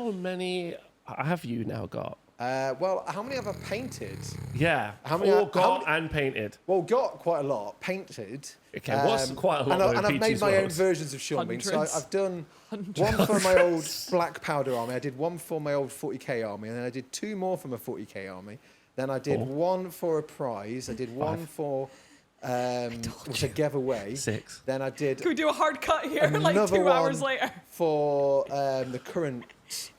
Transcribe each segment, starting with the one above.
how many have you now got? Well, how many have I painted? Yeah, How many? and painted. Well, got quite a lot. Painted. Okay, what's quite a lot? And I've made my own versions of Sean Bean. So I've done one for my old Black Powder army. I did one for my old 40k army, and then I did 2 more for my 40k army. Then I did 1 for a prize. I did 1 for which I gave away. 6. Then I did. Can we do a hard cut here, like 2 hours later? For the current,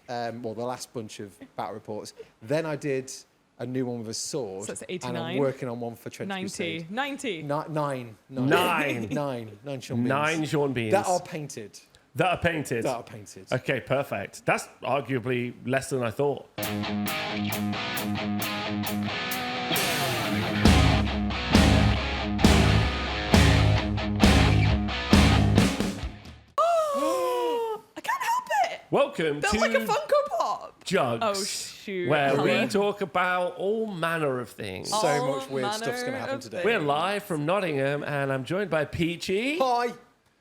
the last bunch of battle reports. Then I did a new one with a sword. So that's 89. And I'm working on one for Trench 90. Crusade. 90. 9 Sean Beans. 9 Sean Beans. That are painted. That are painted. That are painted. Okay, perfect. That's arguably less than I thought. Welcome That's to like a Funko Pop. Juggz. Oh, shoot. Where we talk about all manner of things. So much weird stuff's going to happen today. We're live from Nottingham, and I'm joined by Peachy. Hi,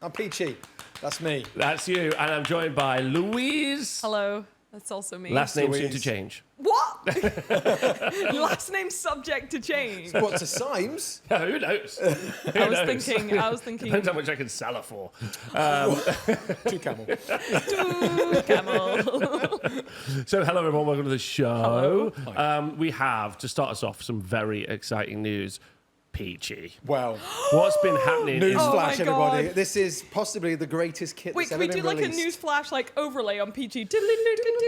I'm Peachy. That's me. That's you. And I'm joined by Louise. Hello. That's also me. Last name Louise. soon to change. What? Last name subject to change. What, to Symes? Yeah, who knows? I was thinking. Depends how much I can sell her for. 2 camel. 2 camel. So hello everyone, welcome to the show. We have, to start us off, some very exciting news. Peachy. Well, What's been happening? newsflash, Oh my everybody. God. This is possibly the greatest kit Wait, that's can ever we do been like a released. news flash like overlay on Peachy?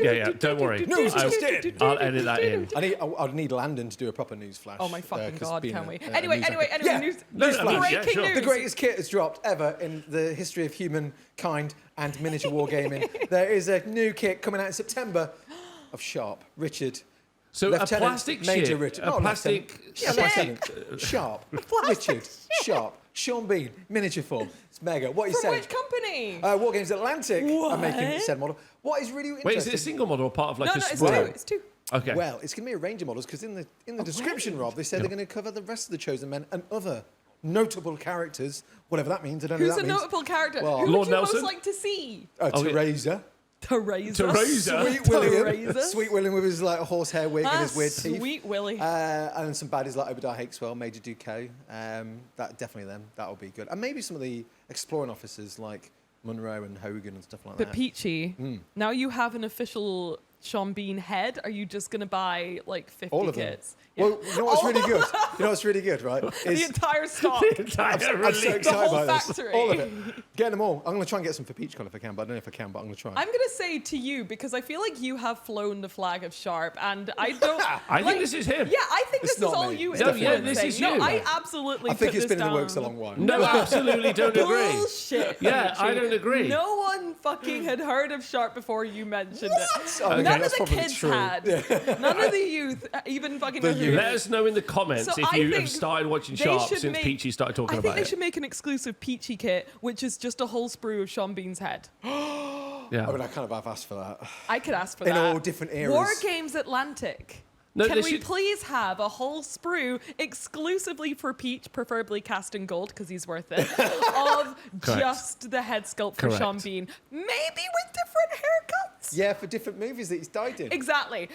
Yeah, don't worry. News just in. I'll edit that in. I'd need Landon to do a proper news flash. Oh my fucking 'cause God, being can we? a Anyway, Yeah. news. Newsflash. Breaking sure. news. The greatest kit has dropped ever in the history of humankind and miniature wargaming. There is a new kit coming out in September of Sharp. Richard. So Lieutenant a plastic Major ship, Richard. a Not plastic Lieutenant. Yeah, Lieutenant. Sharp. Richard. Sharp. Sean Bean. Miniature form. It's mega. What are you From saying? which company? Wargames Atlantic are What? making said model. What is really interesting? Wait, is it a single model or part of like No, a it's sprue? 2. It's 2. Okay. Well, it's going to be a range of models because in the description, Rob, they said they're going to cover the rest of the Chosen Men and other notable characters, whatever that means. I don't know Who's what a that means. notable character? Well, Who Lord would you Nelson? most like to see? Teresa. Teresa. Sweet William. Teresa. Sweet William with his like horsehair wig and his weird teeth. Sweet Willie. And some baddies like Obadiah Hakeswell, Major Duque. That definitely them. That'll be good. And maybe some of the exploring officers like Munro and Hogan and stuff like But that. Peachy, now you have an official Sean Bean head. Are you just going to buy like 50 All of them. kits? Well, you know what's really good? You know what's really good, right? The entire stock. I'm so excited The whole by this. factory. All of it. Getting them all. I'm going to try and get some for PeachCon if I can, but I don't know if I can, but I'm going to try. I'm going to say to you, because I feel like you have flown the flag of Sharp, and I don't... I think this is him. Yeah, I think It's this is not all me. you. It's definitely him. influencing. This is No, you. I absolutely I think put it's this been in the down. works a long while. No, absolutely don't agree. Bullshit. Yeah, Peachy. I don't agree. No one fucking had heard of Sharp before you mentioned it. Oh, okay, None of that's the probably kids true. had. None of the youth even fucking The know who youth. it Let is. us know in the comments So if I you have think started watching they Sharp should since make- Peachy started talking I about think they it. should make an exclusive Peachy kit, which is just a whole sprue of Sean Bean's head. Yeah. I mean, I kind of have asked for that. I could ask for In that. all different eras. War Games Atlantic. No, Can they we should- please have a whole sprue exclusively for Peach, preferably cast in gold because he's worth it, of Correct. just the head sculpt for Correct. Sean Bean, maybe with different haircuts? Yeah, for different movies that he's died in. Exactly.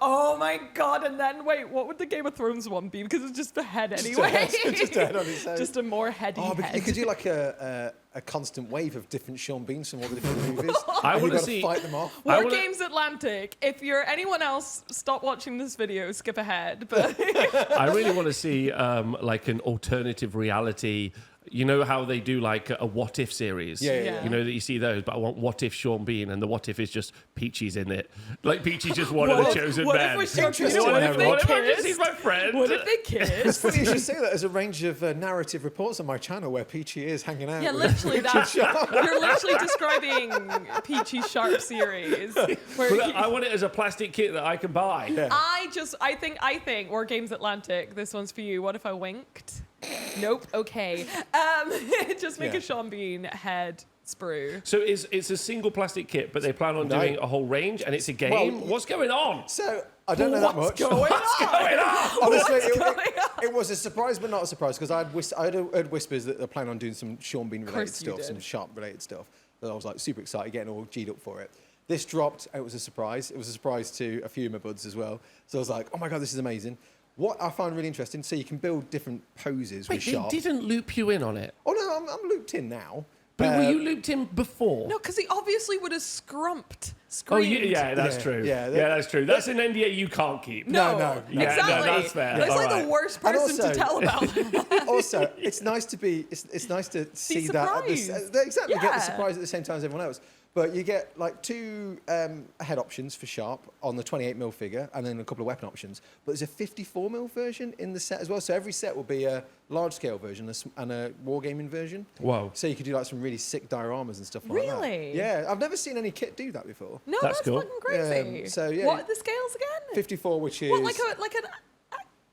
Oh my God! And then wait, what would the Game of Thrones one be? Because it's just the head anyway. Just a head on his head. Just a more heady Oh, but head. you could do like a constant wave of different Sean Beans from all the different movies. I and wanna you've got see- to fight them off. I War wanna- Games Atlantic. If you're anyone else, stop watching this video. Skip ahead. But I really want to see like an alternative reality. You know how they do like a what if series? Yeah. You know that you see those, but I want what if Sean Bean, and the what if is just Peachy's in it. Like Peachy's just one of the chosen what men. if we start Interesting. what What if if they What if I just kissed? he's my friend? What if they It's kissed? funny you should say that. There's a range of narrative reports on my channel where Peachy is hanging out. Yeah, with literally Richard that. Sharp. You're literally describing Peachy Sharp series. Where But he- I want it as a plastic kit that I can buy. Yeah. I think War Games Atlantic. This one's for you. What if I winked? Nope. Okay. Just make Yeah. a Sean Bean head sprue. So it's a single plastic kit, but they plan on No. doing a whole range, and it's a game. Well, What's going on? So I don't know that much. What's going on? Honestly, What's it, going it, it was a surprise, but not a surprise, because I'd heard whispers that they're planning on doing some Sean Bean related course you stuff, some did. Sharp related stuff. So I was like super excited, getting all G'd up for it. This dropped. It was a surprise. It was a surprise to a few of my buds as well. So I was like, oh my God, this is amazing. What I find really interesting, so you can build different poses with sharp. They didn't loop you in on it. Oh no, I'm looped in now. But were you looped in before? No, because he obviously would have screamed. Oh, yeah, that's true. Yeah, that's true. That's an NDA you can't keep. No. Yeah, exactly. no, that's fair. That's All like right. the worst person to tell about. Also, it's nice to be. It's nice to see that. Exactly, get the surprise at the same time as everyone else. But you get like 2 head options for sharp on the 28mm figure, and then a couple of weapon options. But there's a 54mm version in the set as well. So every set will be a large-scale version and a wargaming version. Whoa. So you could do like some really sick dioramas and stuff like that. Really? Yeah, I've never seen any kit do that before. No, That's cool. fucking crazy. So, yeah. What are the scales again? 54, which is What,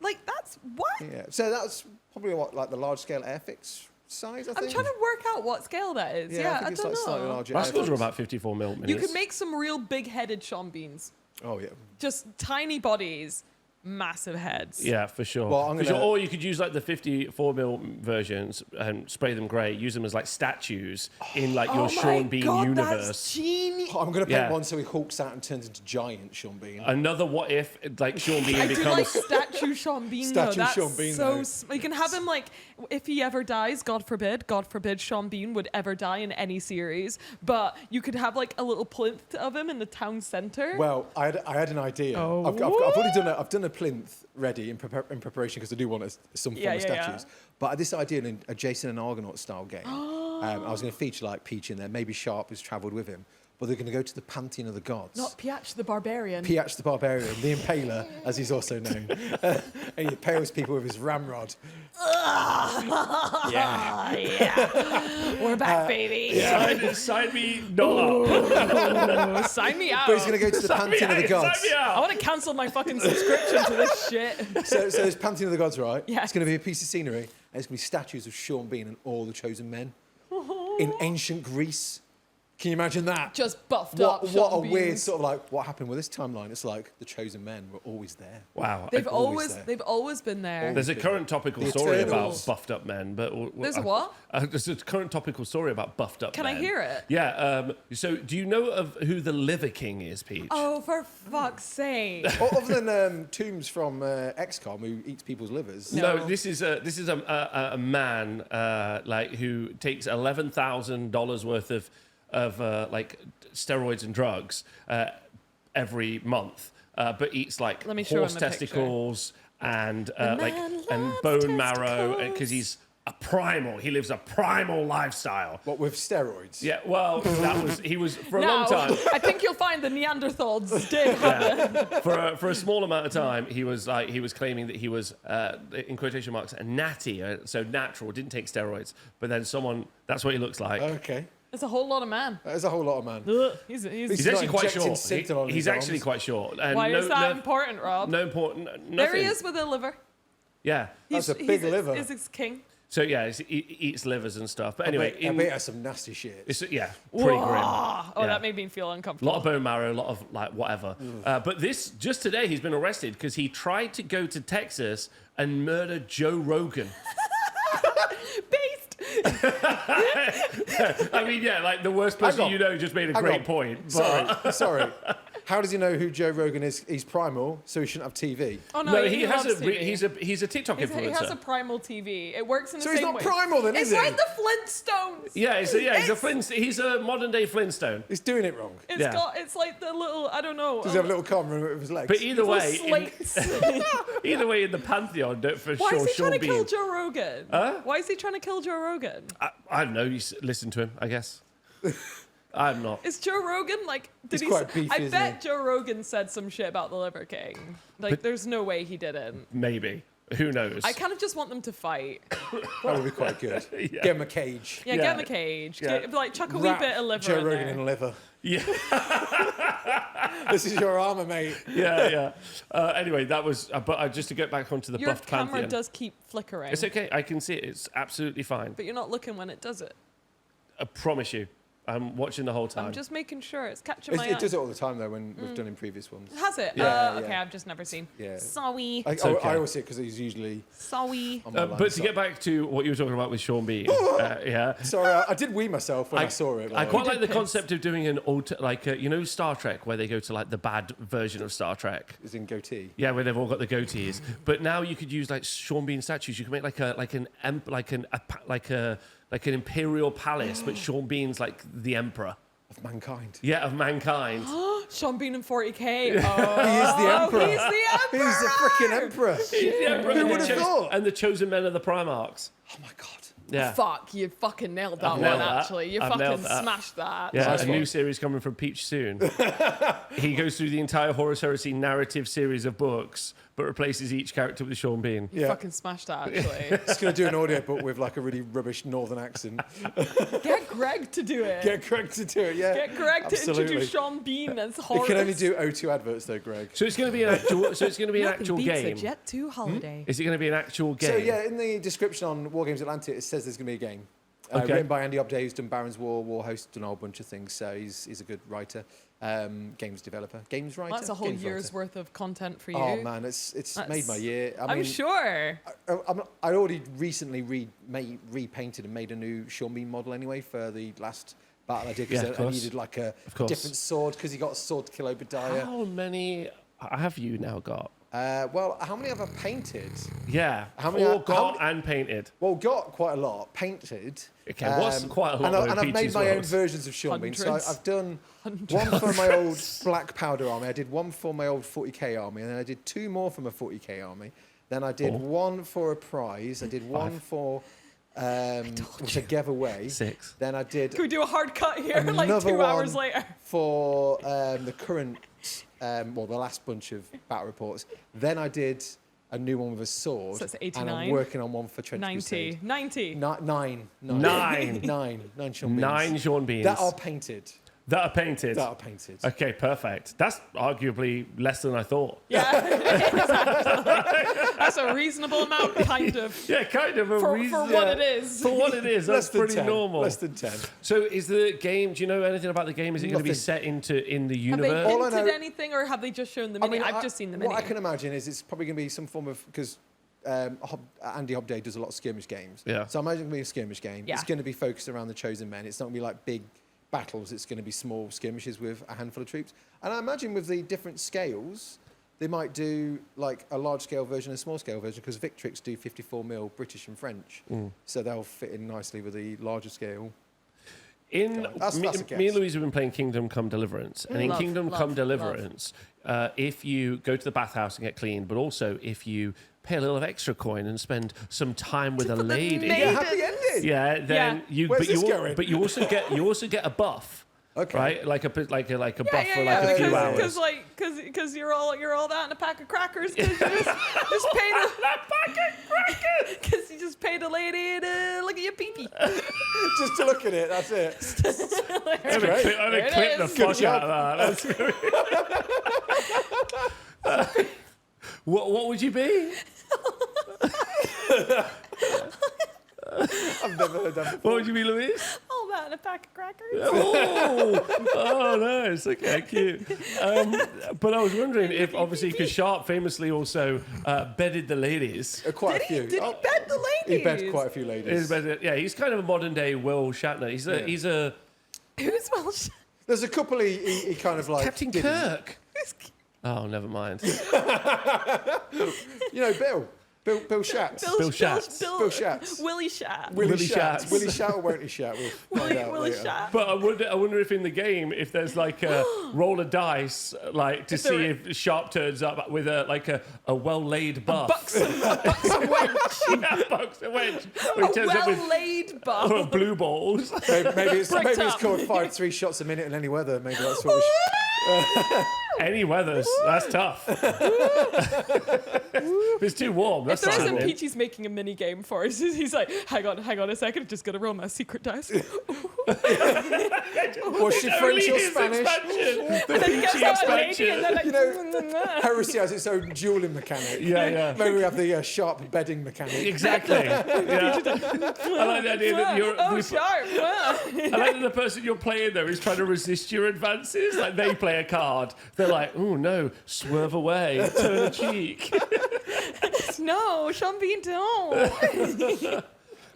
like that's what? yeah. So that's probably what like the large-scale airfix size. I think. I'm trying to work out what scale that is. Yeah, I think it's don't like slightly know. larger. Rascals are airfix. about 54mm minis. You could make some real big-headed Sean Beans. Oh yeah. Just tiny bodies, massive heads. Yeah, for sure. Well, For sure. Or you could use like the 54mm versions and spray them grey, use them as like statues in like your Sean Bean universe. That's genius. I'm going to paint Yeah. one so he hulks out and turns into giant Sean Bean. Another what if like Sean Bean I do becomes like statue Sean Bean though. Statue That's Sean Bean, so though. you can have him like if he ever dies, God forbid Sean Bean would ever die in any series. But you could have like a little plinth of him in the town centre. Well, I had an idea. Oh. I've already done I've done a plinth ready in preparation because I do want some form of statues. But this idea in a Jason and Argonaut style game, I was going to feature like Peachy in there. Maybe Sharp has travelled with him. But they're going to go to the Pantheon of the Gods. Not Peachy the Barbarian. Peachy the Barbarian, the Impaler, as he's also known. And he impales people with his ramrod. Yeah. We're back, baby. sign me not up. Sign me out. But he's going to go to the Pantheon of the Gods. Sign me out. I want to cancel my fucking subscription to this shit. So there's Pantheon of the Gods, right? Yeah. It's going to be a piece of scenery, and it's going to be statues of Sean Bean and all the chosen men in ancient Greece. Can you imagine that? Just buffed up. What Sean a weird Beans. sort of like what happened with this timeline. It's like the chosen men were always there. Wow. They've always always been there. There's a current topical The story about Eternals. buffed up men, but There's a what? There's a current topical story about buffed up Can men. I hear it? Yeah. So, do you know of who the Liver King is, Peach? Oh, for fuck's sake! Other than Tombs from XCOM, who eats people's livers. No, this is a man like who takes $11,000 worth of like steroids and drugs every month, but eats like Let me show horse him a picture. testicles and like man and loves bone marrow testicles. because he's a primal. He lives a primal lifestyle. What with steroids? Yeah, well, he was for a Now, long time. I think you'll find the Neanderthals did. For a small amount of time, he was claiming that he was in quotation marks a natty, so natural, didn't take steroids. But then that's what he looks like. Okay. It's a whole lot of man. That is a whole lot of man. Ugh, he's He's not actually quite injecting short. Synthon on He's his actually arms. quite short. And why is that important, Rob? No important. Nothing. There he is with a liver. Yeah. That's a big liver. He's king. So yeah, he eats livers and stuff. But anyway, I bet that's some nasty shit. it's pretty grim. Oh, Yeah. that made me feel A uncomfortable. lot of bone marrow, a lot of like whatever. But this just today, he's been arrested because he tried to go to Texas and murder Joe Rogan. Based. I mean, yeah, like the worst person on. you know just made a Hang great on. point. But Sorry. How does he know who Joe Rogan is? He's primal, so he shouldn't have TV. Oh no, no, he has loves TV. he's a TikTok He influencer. has a primal TV. It works in the So same he's not way. primal then, It's is he? like the Flintstones. He's a modern day Flintstone. He's doing it wrong. It's like the little, I don't know. Does he have a little camera with his legs? But either way, slates. either way, in the pantheon, for Why sure, is he Sean trying to kill Bean. Joe Rogan? Why is he trying to kill Joe Rogan? I don't know. You listen to him, I guess. I'm not. Is Joe Rogan like? Did He's quite beefy, I isn't bet he? Joe Rogan said some shit about the Liver King. Like, there's no way he didn't. Maybe. Who knows? I kind of just want them to fight. That would be quite good. Yeah. Get him a cage. Yeah, Yeah. get in the cage. Yeah. Like, chuck a wee Wrap bit of liver Joe in Rogan there. in liver. Yeah, This is your armor, mate. yeah. Anyway, that was. But just to get back onto the Your buffed camera pantheon. does keep flickering. It's okay. I can see it. It's absolutely fine. But you're not looking when it does it. I promise you. I'm watching the whole time. I'm just making sure it's catching my eye. It does it all the time, though, when we've done in previous ones. Has it? Yeah, Okay, yeah. I've just never seen. Yeah. Sorry. I okay. always see it because he's usually Sorry. on my line But of to sight. get back to what you were talking about with Sean Bean, yeah. Sorry, I did wee myself when I saw it. I quite like the piss. concept of doing an Star Trek, where they go to like the bad version of Star Trek. It's in goatee. Yeah, where they've all got the goatees. But now you could use like Sean Bean statues. You can make like an imperial palace, but Sean Bean's like the emperor. Of mankind. Yeah, of mankind. Sean Bean and 40k. He is the emperor. He's the emperor. He's the freaking emperor. He's the emperor. Who and would the have thought? And the chosen men of the Primarchs. Oh my god. Yeah. Fuck, you fucking nailed that I've one, nailed that. actually. You I've fucking nailed that. smashed that. Yeah, Nice a one. new series coming from Peach soon. He goes through the entire Horus Heresy narrative series of books, but replaces each character with Sean Bean. You Yeah. fucking smashed that, actually. Just going to do an audio book with like a really rubbish northern accent. Get Greg to do it. Get Greg to do it, yeah. Get Greg to Absolutely. introduce Sean Bean as You Horus. can only do O2 adverts though, Greg. So it's going to be an actual. So it's going to be an Nothing actual beats game. a Jet 2 holiday. Is it going to be an actual game? So yeah, in the description on Wargames Atlantic, it says there's going to be a game. Okay. Written by Andy Obday, who's done Baron's War, Warhost, done a whole bunch of things. So he's a good writer, games developer, games writer. That's a whole games year's writer. worth of content for you. Oh man, it's made my year. I I'm mean, sure. I already recently repainted and made a new Sean Bean model anyway for the last battle I did Yeah, because of I course. needed like a Of course. different sword because he got a sword to kill Obadiah. How many have you now got? Well, how many have I painted? Yeah, How many- all got how and painted. Well, got quite a lot painted. Okay, what's quite a lot And, though in and I've made Peachy's my own world? versions of Sean Bean. So Hundreds. I've done one for my old black powder army. I did one for my old 40k army, and then I did two more for my 40k army. Then I did one for a prize. I did one for which I gave away. 6. Then I did Can we do a hard cut here, like Another 2 hours one. later? for the current, the last bunch of battle reports. Then I did a new one with a sword. So it's And 89? I'm working on one for Trench 90. Crusade. 90. Nine Sean Beans. 9 Sean Beans. That are painted. That are painted. That are painted. Okay, perfect. That's arguably less than I thought. Yeah, that's a reasonable amount, kind of. Yeah, kind of a For reason. what it is. For what it is, Less that's than pretty 10. normal. Less than 10. So, is the game? Do you know anything about the game? Is it going to be Nothing. set in the Have universe? they All I hinted know- anything, or have they just shown the mini? I've just seen the mini. What I can imagine is it's probably going to be some form of, because Andy Obday does a lot of skirmish games. Yeah. So I imagine it's going to be a skirmish game. Yeah. It's going to be focused around the chosen men. It's not going to be like big battles. It's going to be small skirmishes with a handful of troops. And I imagine with the different scales, they might do like a large scale version and a small scale version because Victrix do 54mm British and French. So they'll fit in nicely with the larger scale. That's a guess. Me and Louise have been playing Kingdom Come Deliverance, and in Love, Kingdom love, Come love. Deliverance, if you go to the bathhouse and get clean, but also if you pay a little extra coin and spend some time with a For the lady, maid. Yeah, happy ending. yeah, then Yeah. you. Where's but this you, going? but you also get a buff. Okay. Right, like a buff for like a few because hours. because you're all that in a pack of crackers because you just paid because you just paid a lady to look at your pee-pee. Just to look at it, that's it. I'm great. gonna There it clip the is. Good fuck out of that. What would you be? I've never heard that before. What would you be, Louise? All that in a pack of crackers. Oh, nice. Okay, cute. But I was wondering if, obviously, because Sharp famously also bedded the ladies. Quite a few. Did he bed the ladies? He bed quite a few ladies. Yeah, he's kind of a modern day Will Shatner. He's a Who's Welsh? There's a couple he kind of like Captain didn't. Kirk. Oh, never mind. You know, Bill Schatz. Bill Schatz. Bill Schatz. Willie Shat. Willie Willie Schatz. Schatz. Willie Shat or won't he Shat? We'll find out Willie later. Shat. But I wonder if in the game, if there's like a roll of dice, like to If see there- if Sharp turns up with a well-laid buff. Buxom wench. Yeah, buxom wench. Or he A turns up with well-laid bum. blue balls. Maybe it's Bricked called up. 3 shots a minute in any weather. Maybe that's what we should. Any weathers. That's tough. If it's too warm, that's If there not isn't happening. Peachy's making a mini game for us, he's like, hang on a second, just gonna roll my secret dice. Was she French or Spanish? And then he gets out a lady and then like, You know, Heresy has its own dueling mechanic. Yeah. Maybe we have the sharp bedding mechanic. Exactly. Yeah. I like the idea that you're. oh, sharp. Wow. I like that the person you're playing though is trying to resist your advances. Like they play a card, they're like, "Oh no, swerve away, turn a cheek." No, Sean Bean, don't.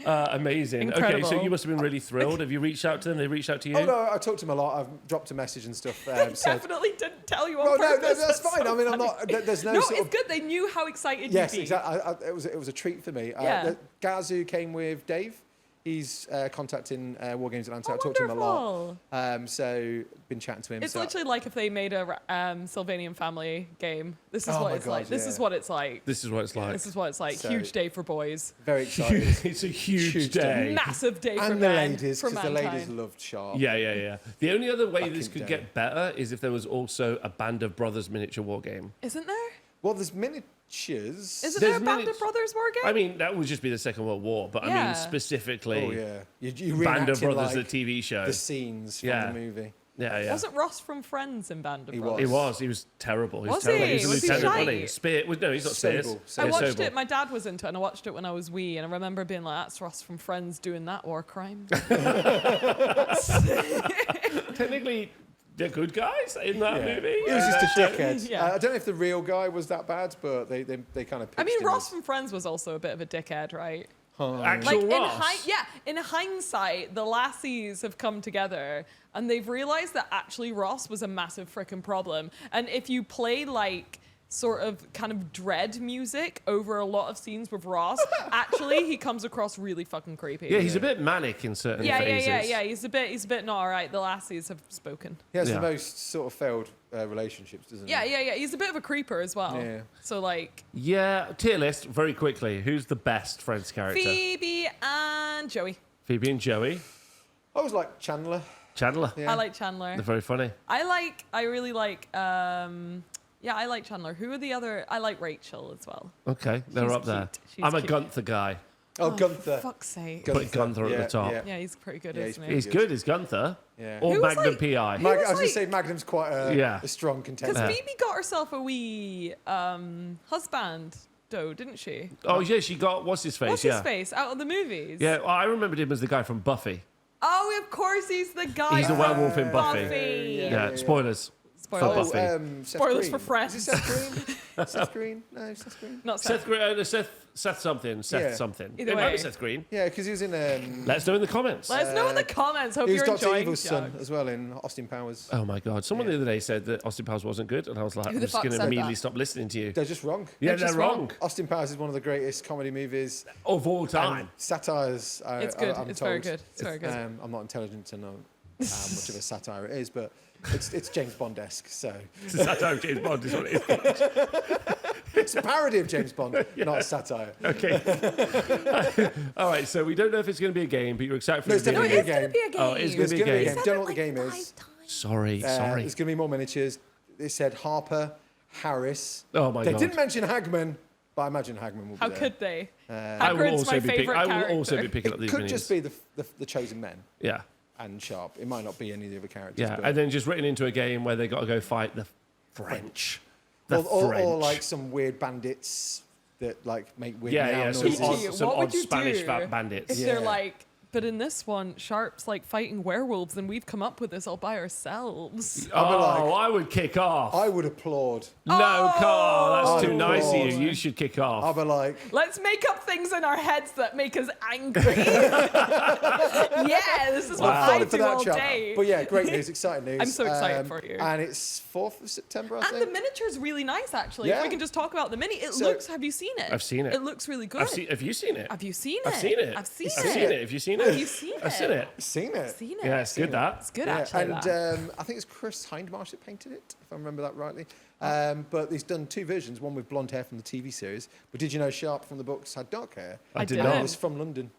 Amazing. Incredible. Okay, so you must have been really thrilled. Have you reached out to them? They reached out to you? Oh no, I talked to him a lot. I've dropped a message and stuff. Said, Definitely didn't tell you on well, no, purpose. that's fine. I mean, I'm not. There's no. No, sort it's of, good. They knew how excited Yes, you'd be. exactly. It was a treat for me. Yeah. Gazu came with Dave. He's contacting Wargames Atlanta. Oh, I talked to him a lot. wonderful. So been chatting to him. It's so literally like if they made a Sylvanian family game. This is Oh what my it's God, like. This yeah. is what it's like. This is what it's like. This is what it's like. So- Huge day for boys. very excited. It's a huge Huge day. Massive day for And the men. ladies, for because the ladies mankind. loved Sharp. Yeah. The only other way this Fucking could day. get better is if there was also a Band of Brothers miniature war game. Isn't there? Well, there's miniatures. Isn't There's there a Band minutes- of Brothers war game? I mean, that would just be the Second World War, but I Yeah. mean specifically Oh yeah, you Band of reenacted, Brothers, like, the TV show. the scenes from Yeah. the movie. Yeah. Wasn't Ross from Friends in Band of He Brothers? He was. He was terrible. He was, Was terrible. he? He was a Was he lieutenant, wasn't shite? he? Spear. No, he's not Spears. Sobel. I Yeah, watched Sobel. it. My dad was into it, and I watched it when I was wee. And I remember being like, "That's Ross from Friends doing that war crime." Technically, they're good guys in that Yeah. movie. He was just a dickhead. Yeah. I don't know if the real guy was that bad, but they kind of. I mean, Ross from Friends was also a bit of a dickhead, right? Actual Like Ross. in hindsight, the lassies have come together and they've realized that actually Ross was a massive freaking problem. And if you play like sort of kind of dread music over a lot of scenes with Ross, actually he comes across really fucking creepy. Yeah, he's a bit manic in certain yeah, phases. yeah. He's a bit not alright. The lassies have spoken. He has Yeah. the most sort of failed relationships, doesn't he? Yeah. He's a bit of a creeper as well. Yeah. So like Yeah, tier list very quickly. Who's the best Friends character? Phoebe and Joey. Phoebe and Joey. I was like Chandler. Chandler. Yeah. I like Chandler. They're very funny. I really like I like Chandler. Who are the other? I like Rachel as well. Okay, they're She's up there. cute. She's I'm a cute. Gunther guy. Oh, Gunther. For fuck's sake. Put Gunther at the top. Yeah, he's pretty good, Yeah, isn't he's he? He's good, is Gunther. Yeah. Or Who was Magnum like- PI. He I was was going to like- say Magnum's quite Yeah. a strong Because contender. Phoebe got herself a wee husband, didn't she? Oh, yeah, she got, what's his face? What's yeah. his face out of the movies? Yeah, well, I remembered him as the guy from Buffy. Oh, of course, he's the guy. He's the from werewolf in Buffy. Buffy. Spoilers. Spoilers. Buffy. Seth Spoilers Green. for Friends. Is it Seth Green? Seth Green? No, Seth Green. Not Seth. Seth Green, Seth something. Seth Yeah. something. Either It might be way. Seth Green. Yeah, because he was in. Let us know in the comments. Let us know in the comments. Hope He was you're Dr. enjoying Evil's son Juggz. as well in Austin Powers. Oh my God! Someone the other day said that Austin Powers wasn't good, and I was like, Who I'm the just fuck going to said immediately that? stop listening to you. They're just wrong. Yeah, They're they're just wrong. wrong. Austin Powers is one of the greatest comedy movies. Of all time. And satires. It's good. I'm It's told. very good. It's very good. I'm not intelligent to know how much of a satire it is, but it's James Bond-esque. So That's how James Bond is what it is. it's a parody of James Bond, not a satire. Okay. All right, so we don't know if it's going to be a game, but you're excited for No, it it's to be No, a it game. is going to be a game. Oh, it is There's gonna be a going to be a game. game. Don't know what the game is. Sorry. There's going to be more miniatures. It said Harper, Harris. Oh my They God. didn't mention Hagman, but I imagine Hagman will be How there. could they? I will Hagrid's also my be favorite I character. will also be picking up It these could minis. just be the chosen men Yeah. and Sharp. It might not be any of the other characters. Yeah, but and then just written into a game where they got to go fight the French. The French. or like some weird bandits that like make weird yeah, meow some noises. Peachy, odd, some what would odd you Spanish do fat bandits. If Yeah. they're like, but in this one, Sharp's like fighting werewolves, and we've come up with this all by ourselves. Oh, like- I would kick off. I would applaud. No, Carl, that's Oh, too nice of you. God. You should kick off. I'll be like, Let's make up things in our heads that make us angry. yeah, this is what Wow. I falling for do that all chat. day. But yeah, great news, exciting news. I'm so excited for you. And it's 4th of September, I And think. the miniature's really nice, actually. Yeah. If we can just talk about the mini, it So- looks. Have you seen it? I've seen it. It looks really good. Have you seen it? Have you seen it? I've seen it. I've seen I've it. seen it. Have you seen it? Have you seen it? I've seen it. Seen it. Seen it. Yeah, it's good that. It's good Yeah, actually. and that. I think it's Chris Hindmarsh that painted it, if I remember that rightly. But he's done 2 versions, one with blonde hair from the TV series. But did you know Sharp from the books had dark hair? I did didn't. not. He was from London.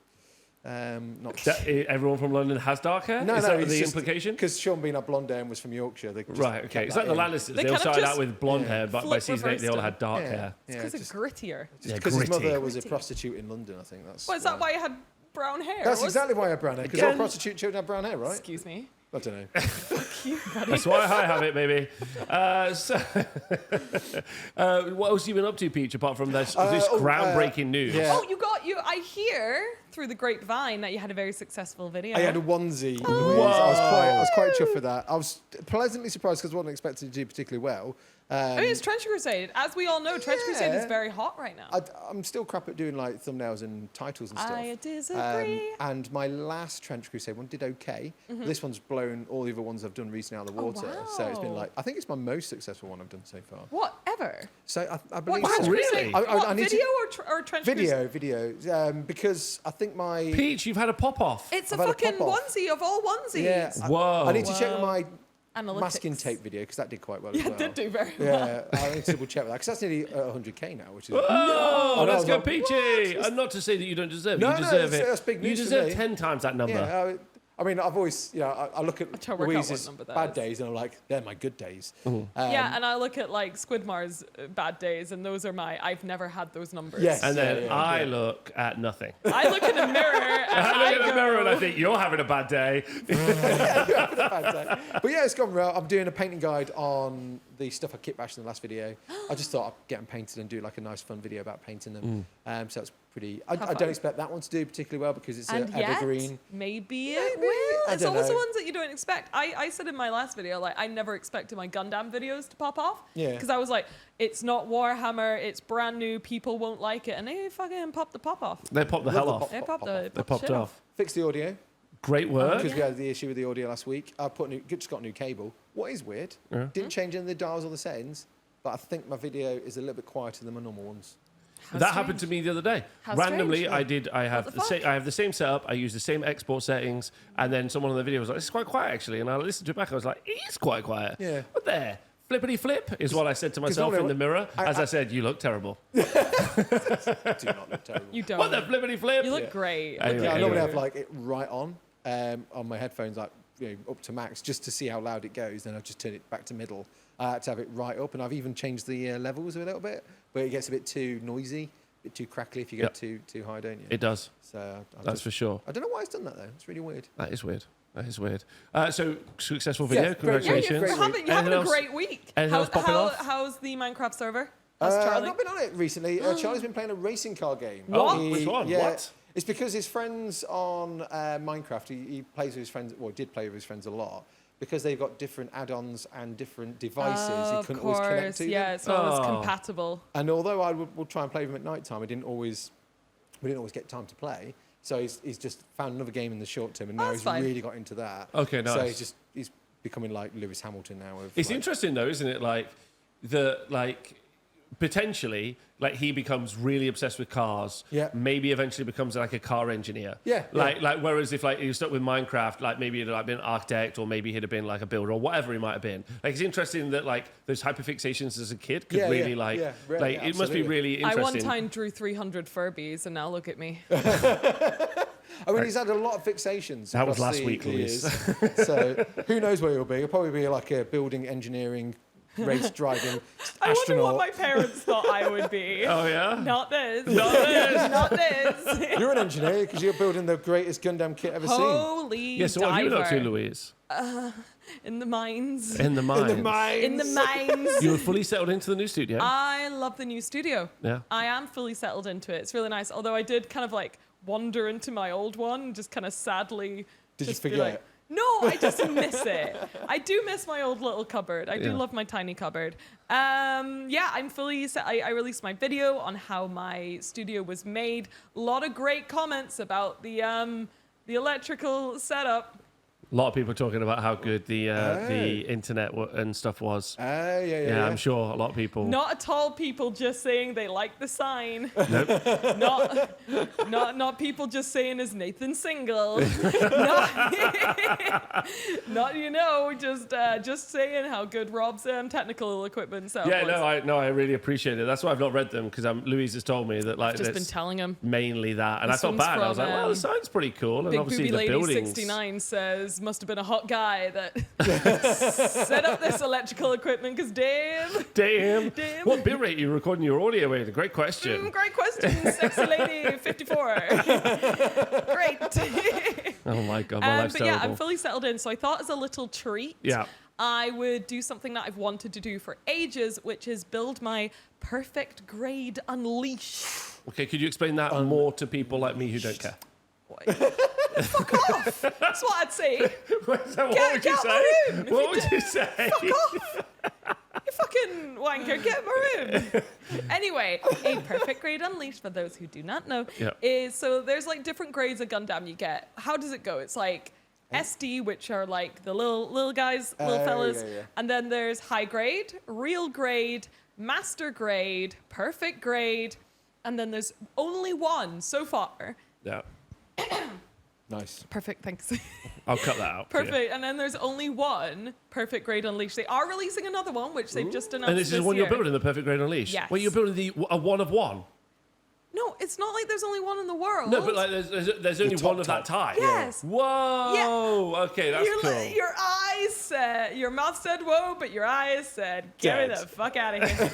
Not Everyone from London has dark hair? No, Is no, that the implication? Because Sean Bean had blonde hair and was from Yorkshire. Right, okay. It's like the Lannisters. They all started out with blonde hair, but by season 8 they all had dark hair. It's because it's grittier. Because his mother was a prostitute in London, I think. That's Well, is that why you had brown hair? That's exactly why I had brown hair. Because all prostitute children have brown hair, right? Excuse me. I don't know. Fuck you, buddy. That's why I have it, baby. What else have you been up to, Peach, apart from this groundbreaking news? Yeah. Oh, I hear through the grapevine that you had a very successful video. I had a onesie. Whoa. I was quite chuffed with that. I was pleasantly surprised because I wasn't expecting to do particularly well. I mean, it's Trench Crusade. As we all know, Trench Crusade is very hot right now. I'm still crap at doing like thumbnails and titles and stuff. I disagree. And my last Trench Crusade one did okay. This one's blown all the other ones I've done recently out of the water. wow. So it's been like, I think it's my most successful one I've done so far. Whatever. So I believe What, Trench so. really? Crusade? I What, need video to- or Trench Crusade? Video. Because I think my... Peach, you've had a pop-off. It's a I've had a fucking pop-off. onesie of all onesies. Yeah. Whoa. I need to check my Analytics. masking tape video because that did quite well as Yeah, well. it did do very well. Yeah, I need to double check with that because that's nearly 100k now, which is... Oh, no, let's go, what? Peachy. And not to say that you don't deserve it. No, you deserve no, it. that's big news You for deserve me. 10 times that number. Yeah, I mean, I've always, I look at trying to work out what Louise's number that bad is. days and I'm like, they're my good days. Yeah, and I look at like Squidmar's bad days, and those are I've never had those numbers. Yes. And then Yeah, I look at nothing. I look in the mirror and I look in the go, mirror and I think, you're having a bad day. Bad day. But yeah, it's gone well. I'm doing a painting guide on the stuff I kit bashed in the last video. I just thought I'd get them painted and do like a nice fun video about painting them. So it's pretty... I fun. don't expect that one to do particularly well because it's and an yet, evergreen. maybe it Maybe. will. I It's don't always the know. ones that you don't expect. I said in my last video, like, I never expected my Gundam videos to pop off. Yeah. Because I was like, it's not Warhammer, it's brand new, people won't like it. And they fucking popped the pop off. They popped the Love hell the off. pop. They popped They popped shit off. Fix the audio Great work. because we had the issue with the audio last week. I just got a new cable. What is weird, didn't change any of the dials or the settings, but I think my video is a little bit quieter than my normal ones. How That strange. happened to me the other day. How Randomly, strange. I have the I have the same setup. I use the same export settings, and then someone on the video was like, "This is quite quiet, actually." And I listened to it back. I was like, "It is quite quiet." Yeah. What there? Flippity flip is what I said to myself normally in the mirror. As I- I said, "You look terrible." Do not look terrible. You don't. What the flippity flip? You look great. Anyway, Yeah, I normally anyway. have like it right on my headphones, like up to max, just to see how loud it goes. Then I'll just turn it back to middle to have it right up, and I've even changed the levels a little bit, but it gets a bit too noisy, a bit too crackly if you go too high, don't you? It does. So That's for sure. I don't know why it's done that though. It's really weird. That is weird. That is weird. So successful video. Yes, great. Yeah, Congratulations. you're having Anything a else? great week. Anything else popping off? How's the Minecraft server? How's I've Charlie? not been on it recently. Charlie's been playing a racing car game. What? Which one? Yeah, What? It's because his friends on Minecraft, he plays with his friends, well, did play with his friends a lot, because they've got different add-ons and different devices. He Of couldn't always connect to yeah, them. it's not always Oh. compatible. And although I would try and play with him at night time, we didn't always get time to play. So he's just found another game in the short term, and now That's he's fine. really got into that. Okay, So nice. he's becoming like Lewis Hamilton now. It's interesting though, isn't it? Potentially, like he becomes really obsessed with cars. Yeah. Maybe eventually becomes like a car engineer. Yeah, Like whereas if like he was stuck with Minecraft, like maybe he'd like been an architect or maybe he'd have been like a builder or whatever he might have been. Like it's interesting that like those hyperfixations as a kid could really it must be absolutely. really I interesting. one time drew 300 Furbies, and now look at me. I mean, he's had a lot of fixations. That was across last the week, Louise. years. So who knows where he'll be? He'll probably be like a building engineering, race driving I wonder astronaut. what my parents thought I would be. Oh yeah. Not this. Not this. Not this. You're an engineer because you're building the greatest Gundam kit ever seen. Holy Yeah. So what have you been up to, diver. Louise? In the mines. In the mines. In the mines. In the mines. You were fully settled into the new studio. I love the new studio. Yeah. I am fully settled into it. It's really nice. Although I did kind of like wander into my old one and just kind of sadly Did you just be forget? like, no, I just miss it. I do miss my old little cupboard. I do Yeah. love my tiny cupboard. Yeah, I'm fully set. I released my video on how my studio was made. A lot of great comments about the electrical setup. A lot of people talking about how good the internet and stuff was. Yeah. I'm sure a lot of people. Not at all people just saying they like the sign. Nope. Not people just saying is Nathan single. not just saying how good Rob's technical equipment sounds. Yeah, I really appreciate it. That's why I've not read them, because Louise has told me that I've just been telling him mainly that, and This I felt one's bad. I was like, from, well, the sign's pretty cool, and Big obviously Booby the Lady buildings. 69 says must have been a hot guy that set up this electrical equipment, because damn. What bit rate are you recording your audio with? Great question. Great question, sexy lady 54. Great. Oh my god, my life's but terrible. yeah, I'm fully settled in, so I thought as a little treat, Yeah. I would do something that I've wanted to do for ages, which is build my perfect grade unleash. Okay, could you explain that more to people like me who don't care? Fuck off! That's what I'd say. What would Get you out say? my room! What would you say? Fuck off! You fucking wanker, get in my room. Anyway, a perfect grade unleashed, for those who do not know, is, so there's like different grades of Gundam you get. How does it go? It's like SD, which are like the little guys, little fellas, and then there's high grade, real grade, master grade, perfect grade, and then there's only one so far. Yeah. Nice. Perfect, thanks. I'll cut that out. for you. Perfect, and then there's only one perfect grade unleashed. They are releasing another one, which they've just announced. And this is one year. you're building, the Perfect Grade Unleashed? Yes. Well, you're building a one of one. No, it's not like there's only one in the world. No, but like there's only one of that type. Yes. Whoa. Okay, that's cool. Your eyes said, your mouth said whoa, but your eyes said, get me the fuck out of here.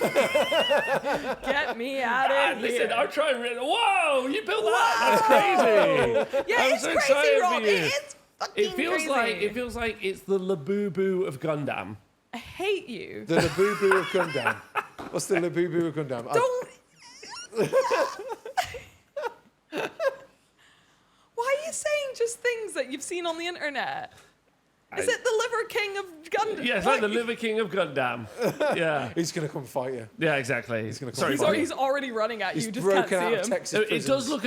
Get me out of here. Listen, I'm trying. Whoa, you built that? That's crazy. Yeah, I'm it's so crazy, excited Rob. for you. It's fucking crazy. It feels like it's the Labubu of Gundam. I hate you. The Labubu of Gundam. What's the Labubu of Gundam? Don't. Why are you saying just things that you've seen on the internet? Is it the Liver King of Gundam? Yeah, it's like the Liver King of Gundam. Yeah. He's going to come fight you. Yeah, exactly. He's gonna come Sorry, fight Bob. He's already running at you. He's You just can't broken out see of him. Texas It prisons. does look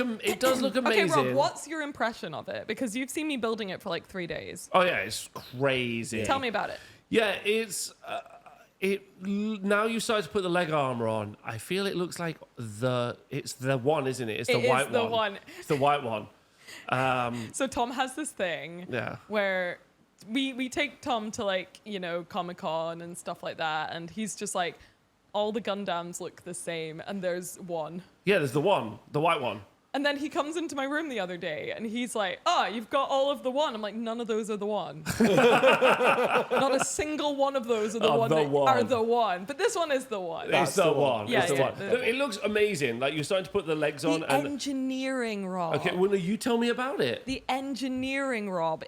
amazing. Okay, Rob, what's your impression of it? Because you've seen me building it for like 3 days. Oh yeah, it's crazy. Tell me about it. Yeah, it's now you start to put the leg armor on. I feel it looks like it's the one, isn't it? It's the white one. It's the white one. So Tom has this thing where we take Tom to like, Comic-Con and stuff like that, and he's just like, all the Gundams look the same, and there's one. Yeah, there's the white one. And then he comes into my room the other day and he's like, you've got all of the one. I'm like, none of those are the one. Not a single one of those are the one. But this one is the one. It's the one. Yeah, it's the one. the- It looks amazing. Like you're starting to put the legs on. The engineering, Rob. Okay, well, you tell me about it. The engineering, Rob.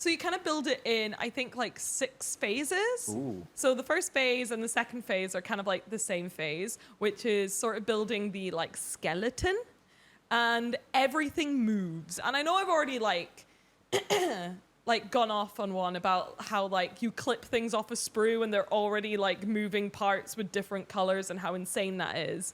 So you kind of build it in, I think, like 6 phases. Ooh. So the first phase and the second phase are kind of like the same phase, which is sort of building the like skeleton, and everything moves. And I know I've already like gone off on one about how like you clip things off a sprue and they're already like moving parts with different colors and how insane that is.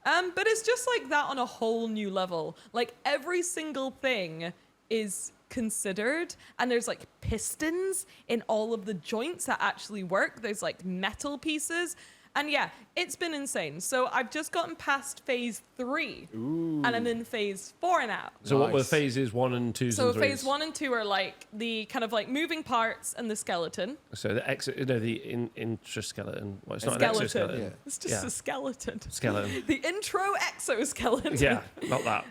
But it's just like that on a whole new level. Like every single thing is considered, and there's like pistons in all of the joints that actually work. There's like metal pieces, and yeah, it's been insane. So I've just gotten past phase 3. Ooh. And I'm in phase 4 now. So what were phases 1 and 2 So and 3s? phase 1 and 2 are like the kind of like moving parts and the skeleton. So the intraskeleton. Well, it's not an Skeleton. exoskeleton. Yeah. It's just a skeleton. Skeleton. The intro exoskeleton. Yeah, not that.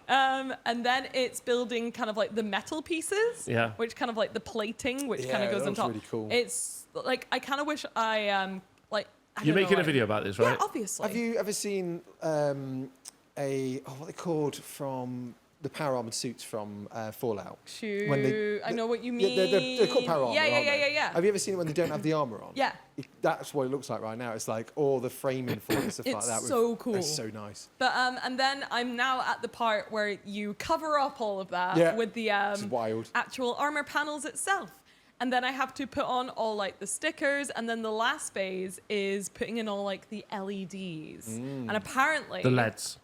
And then it's building kind of like the metal pieces. Yeah. Which kind of like the plating, which kind Yeah, of goes that on looks top. really cool. It's like I kind of wish I You're making a video about this, right? Yeah, obviously. Have you ever seen what they called from the power armored suits from Fallout? Shoot, I know what you mean. Yeah, they're called power armor. Yeah. aren't they? Yeah. Have you ever seen it when they don't have the armor on? Yeah. That's what it looks like right now. It's like all the framing for it and stuff like It's that. so cool. It's so nice. But and then I'm now at the part where you cover up all of that with the It's wild. actual armor panels itself. And then I have to put on all like the stickers, and then the last phase is putting in all like the LEDs. And apparently The LEDs.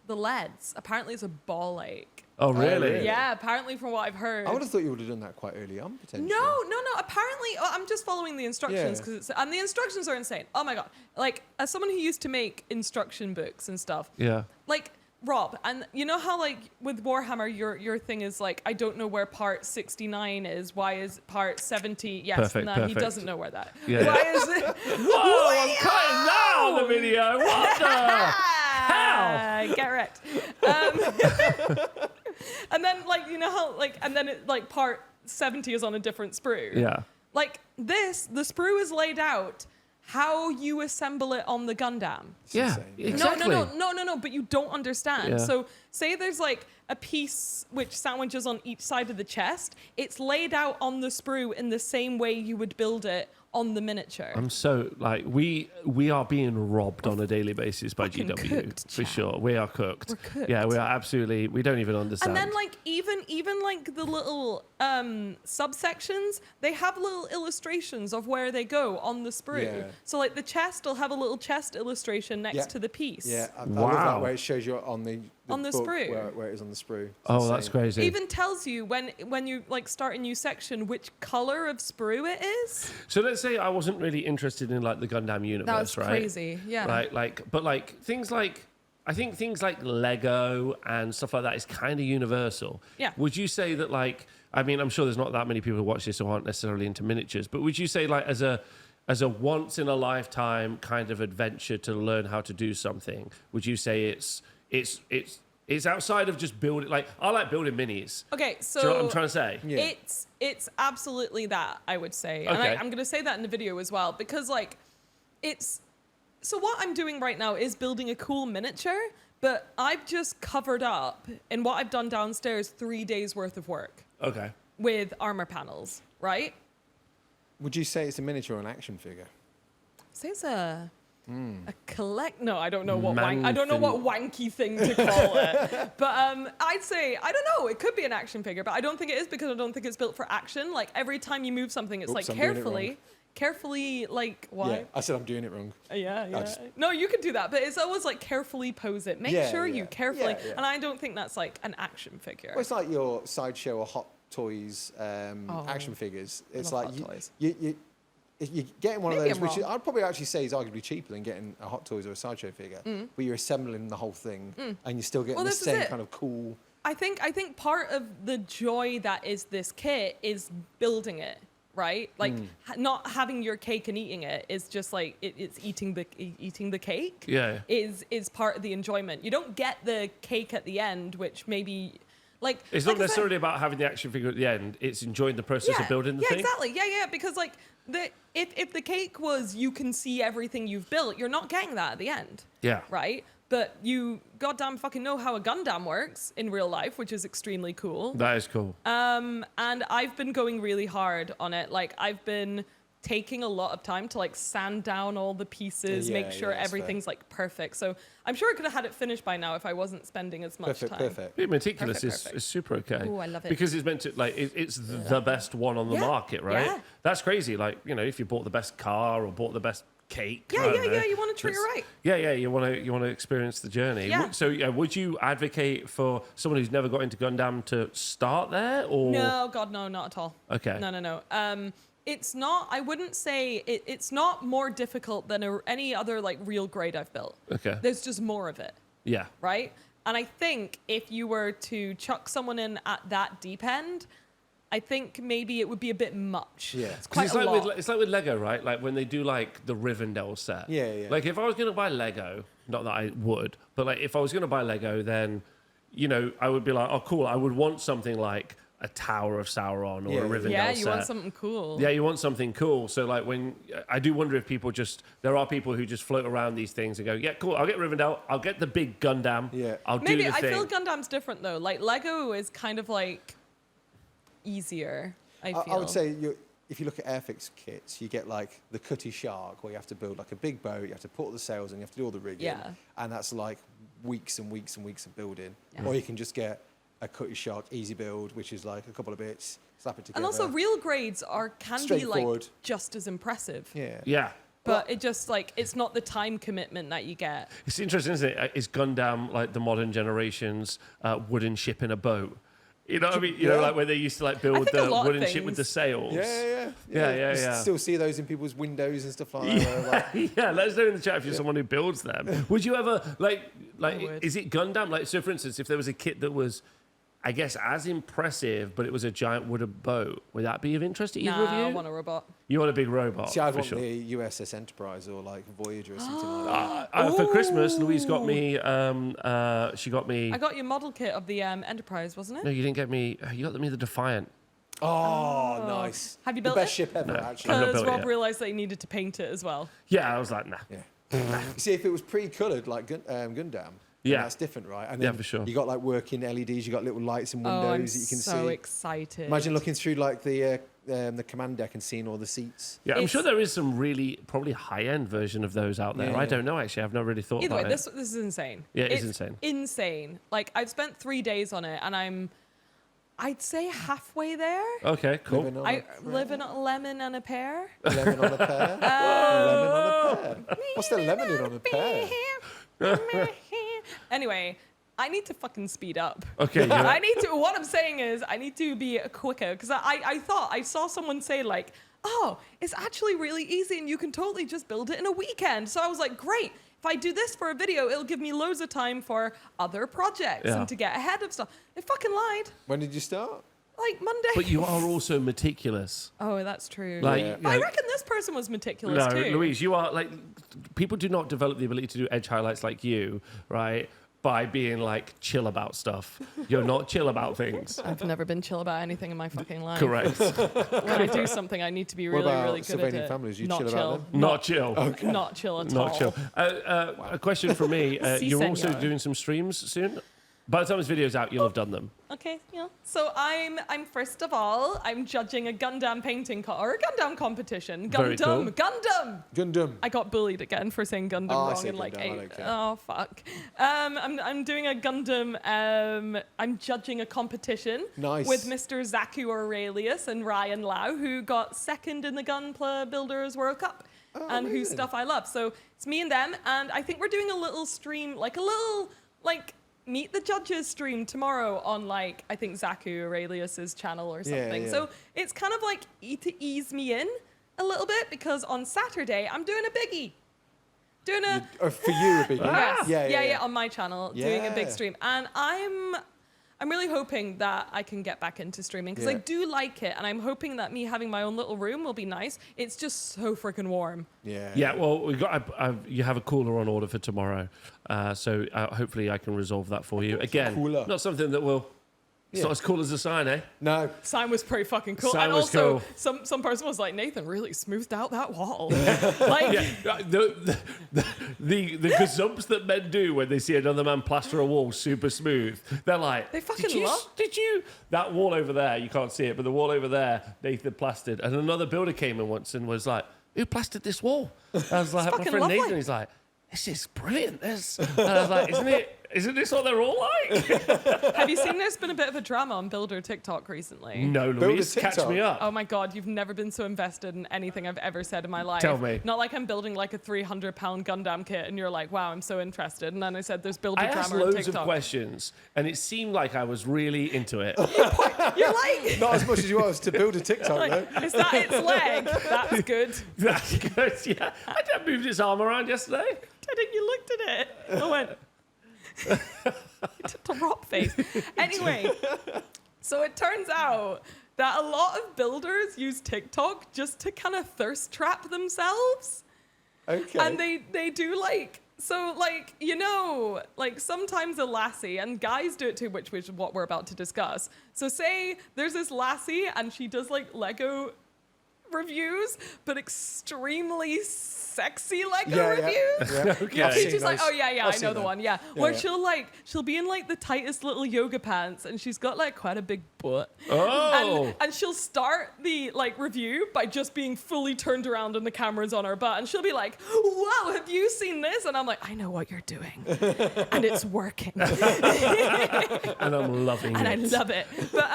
apparently it's a ball ache. Oh, really? Yeah, apparently from what I've heard. I would have thought you would have done that quite early on, potentially. No. Apparently, I'm just following the instructions and the instructions are insane. Oh my god! Like, as someone who used to make instruction books and stuff, like Rob, and you know how like with Warhammer, your thing is like, I don't know where part 69 is. Why is part 70? Yes, Perfect. He doesn't know where that. Yeah. Why is it? Whoa! I'm cutting down the video. What the hell? Get wrecked. And then like, you know how like, and then it like part 70 is on a different sprue. Yeah. Like this, the sprue is laid out how you assemble it on the Gundam. Yeah, exactly. No, but you don't understand. Yeah. So say there's like a piece which sandwiches on each side of the chest. It's laid out on the sprue in the same way you would build it on the miniature. I'm so like we are being robbed on a daily basis by Fucking GW cooked, for chat. sure. We are cooked. We're cooked. Yeah, we are absolutely. We don't even understand. And then like even like the little subsections, they have little illustrations of where they go on the sprue. Yeah. So like the chest will have a little chest illustration next to the piece. Yeah, I Wow. love that where it shows you on the On the book sprue. where it is on the sprue. It's Oh, that's insane. crazy. It even tells you when you like start a new section which color of sprue it is. So let's say I wasn't really interested in like the Gundam universe, That was right? crazy. Yeah. But things like I think things like Lego and stuff like that is kind of universal. Yeah. Would you say that like I mean I'm sure there's not that many people who watch this who aren't necessarily into miniatures, but would you say like as a once in a lifetime kind of adventure to learn how to do something, would you say it's outside of just building? Like I like building minis. Okay, so Do you know what I'm trying to say? Yeah. it's absolutely that, I would say. And Okay. I'm going to say that in the video as well because like so what I'm doing right now is building a cool miniature, but I've just covered up in what I've done downstairs 3 days worth of work Okay. with armor panels, right? Would you say it's a miniature or an action figure? So it's a collect. No, I don't know what Man I don't know thing. what wanky thing to call it. But I'd say I don't know. It could be an action figure, but I don't think it is because I don't think it's built for action. Like every time you move something, it's Oops, like I'm doing it wrong. carefully. Like why? Yeah, I said I'm doing it wrong. Yeah. just- No, you could do that, but it's always like carefully pose it. Make Yeah, sure yeah. you carefully. Yeah, yeah. And I don't think that's like an action figure. Well, it's like your Sideshow or Hot Toys action figures. It's love like Hot Toys. you're getting one Maybe of I'm those, which wrong. I'd probably actually say is arguably cheaper than getting a Hot Toys or a Sideshow figure, but you're assembling the whole thing and you're still getting Well, the this is same it. kind of cool. I think part of the joy that is this kit is building it, right? Like not having your cake and eating it is just like it's eating the cake. Yeah. Is part of the enjoyment. You don't get the cake at the end, which maybe like It's like not I said- necessarily about having the action figure at the end. It's enjoying the process of building the yeah, thing. exactly. Yeah, because like if the cake was you can see everything you've built, you're not getting that at the end. Yeah. Right? But you goddamn fucking know how a Gundam works in real life, which is extremely cool. That is cool. And I've been going really hard on it. Like I've been taking a lot of time to like sand down all the pieces, Yeah, make sure yeah, that's everything's like perfect. So I'm sure I could have had it finished by now if I wasn't spending as much time. Perfect. Being meticulous Perfect. is super okay. Ooh, I love it. Because it's meant to like it's the best one on the Yeah, market, right? yeah. That's crazy. Like if you bought the best car or bought the best cake. Yeah, I don't know, you want to treat it it's- right. Yeah. You want to experience the journey. Yeah. So would you advocate for someone who's never got into Gundam to start there or? No, God, no, not at all. Okay. No. It's not, I wouldn't say, it's not more difficult than any other like real grade I've built. Okay. There's just more of it, Yeah. right? And I think if you were to chuck someone in at that deep end, I think maybe it would be a bit much. Yeah. It's quite It's a like lot. it's like with Lego, right? Like when they do like the Rivendell set. Yeah. Like if I was going to buy Lego, not that I would, but like if I was going to buy Lego, then I would be like, oh cool, I would want something like a Tower of Sauron or Yeah, a Rivendell Yeah, set. you want something cool. Yeah, you want something cool. So like when I do wonder if there are people who just float around these things and go, yeah, cool, I'll get Rivendell, I'll get the big Gundam, Yeah. I'll Maybe do the I thing. feel Gundam's different though. Like Lego is kind of like easier, I feel. I would say if you look at Airfix kits, you get like the Cutty Shark, where you have to build like a big boat, you have to put all the sails and you have to do all the rigging. Yeah. And that's like weeks and weeks and weeks of building. Yeah. Or you can just get a Cutty Shark easy build, which is like a couple of bits, slap it together. And also real grades can be like Straightforward. just as impressive. Yeah. Yeah. But it just like it's not the time commitment that you get. It's interesting, isn't it? Is Gundam like the modern generation's wooden ship in a boat? You know what I mean? You know, like where they used to like build the wooden ship with the sails. Yeah. Still see those in people's windows and stuff like that. Yeah, let us know in the chat if you're someone who builds them. Would you ever like is it Gundam? Like, so for instance, if there was a kit that was, I guess, as impressive, but it was a giant wooden boat, would that be of interest to either of you? I want a robot. You want a big robot? See, I'd for want sure. the USS Enterprise or like Voyager or something like that. For Christmas, Louise got me. She got me. I got your model kit of the Enterprise, wasn't it? No, you didn't get me. You got me the Defiant. Oh, nice. Have you built the best it? ship ever, No. actually. I've not Because built it Rob yet. realised that he needed to paint it as well. Yeah, I was like, nah. Yeah. See, if it was pre-coloured like Gundam, Yeah. that's different, right? And Yeah, then for sure. You got like working LEDs, you got little lights and windows Oh, I'm that you can so see. excited. Imagine looking through like the command deck and seeing all the seats. Yeah, I'm It's- sure there is some really probably high-end version of those out there. Yeah. I don't know actually. I've not really thought Either about way, it. this is insane. Yeah, it is It's insane. Insane. Like I've spent 3 days on it, and I'd say halfway there. Okay, cool. Living on I a live in a lemon and a pear. lemon on a pear. Lemon on a pear. What's the lemon in on a pear? Anyway, I need to fucking speed up. Okay, I need to. What I'm saying is, I need to be quicker because I thought I saw someone say like, "Oh, it's actually really easy and you can totally just build it in a weekend." So I was like, "Great! If I do this for a video, it'll give me loads of time for other projects Yeah. and to get ahead of stuff." It fucking lied. When did you start? Like Monday. But you are also meticulous. Oh, that's true. Like, Yeah. But I reckon this person was meticulous no, too. Louise, you are like, people do not develop the ability to do edge highlights like you, right? By being like chill about stuff. You're not chill about things. I've never been chill about anything in my fucking life. Correct. When I do something, I need to be really, about really good at Sylvanian it. families? You Not chill about them? Not chill. Not chill at all. Not chill. A question from me. Si, You're also senor. doing some streams soon? By the time this video's out, you'll have done them. Okay, yeah. So I'm first of all, I'm judging a Gundam painting or a Gundam competition. Very cool. Gundam. I got bullied again for saying Gundam Oh, I wrong say in like Gundam, I 8. don't care. Oh fuck. I'm doing a Gundam. I'm judging a competition Nice. with Mr. Zaku Aurelius and Ryan Lau, who got second in the Gunpla Builders World Cup. And whose amazing. stuff I love. So it's me and them, and I think we're doing a little stream, like a little meet the judges stream tomorrow on like I think Zaku Aurelius's channel or something. yeah. So it's kind of like to ease me in a little bit because on Saturday I'm doing a biggie. Doing a For you, a big one. yes, Yeah. on my channel doing a big Yeah. stream, and I'm really hoping that I can get back into streaming because I Yeah. do like it, and I'm hoping that me having my own little room will be nice. It's just so freaking warm. Yeah, well, we got. You have a cooler on order for tomorrow, so hopefully I can resolve that for you. Again, Cooler. not something that will. It's Yeah. not as cool as the sign, eh? No. Sign was pretty fucking cool. Sign and was also, cool. some person was like, Nathan really smoothed out that wall. Like, Yeah, the gazumps that men do when they see another man plaster a wall super smooth. They're like, They fucking did you, love- Did you? That wall over there, you can't see it, but the wall over there, Nathan plastered. And another builder came in once and was like, who plastered this wall? I was like, my fucking friend lovely. Nathan. He's like, this is brilliant. This. And I was like, isn't this what they're all like? have you seen there's been a bit of a drama on Builder TikTok recently? No, Louise, catch TikTok. me up. Oh my God, you've never been so invested in anything I've ever said in my life. Tell me. Not like I'm building like a 300-pound Gundam kit and you're like, wow, I'm so interested. And then I said there's Builder I asked drama on loads of TikTok. questions, and it seemed like I was really into it. You're like, Not as much as you was to build a TikTok, though. is that its leg? That's good. That's good, yeah. I moved his arm around yesterday. Didn't you looked at it? I went, the rock face. Anyway, so it turns out that a lot of builders use TikTok just to kind of thirst trap themselves. Okay. And they do like, so like, you know, like sometimes a lassie, and guys do it too, which is what we're about to discuss. So say there's this lassie and she does like Lego reviews, but extremely sexy Lego reviews. Yeah. Okay. I've seen She's like, those. oh yeah, I've I seen know the them. one, yeah. Yeah, Where yeah. she'll be in like the tightest little yoga pants, and she's got like quite a big butt. Oh. And she'll start the like review by just being fully turned around and the camera's on her butt, and she'll be like, "Whoa, have you seen this?" And I'm like, "I know what you're doing, and it's working." And I'm loving And it. I love it. But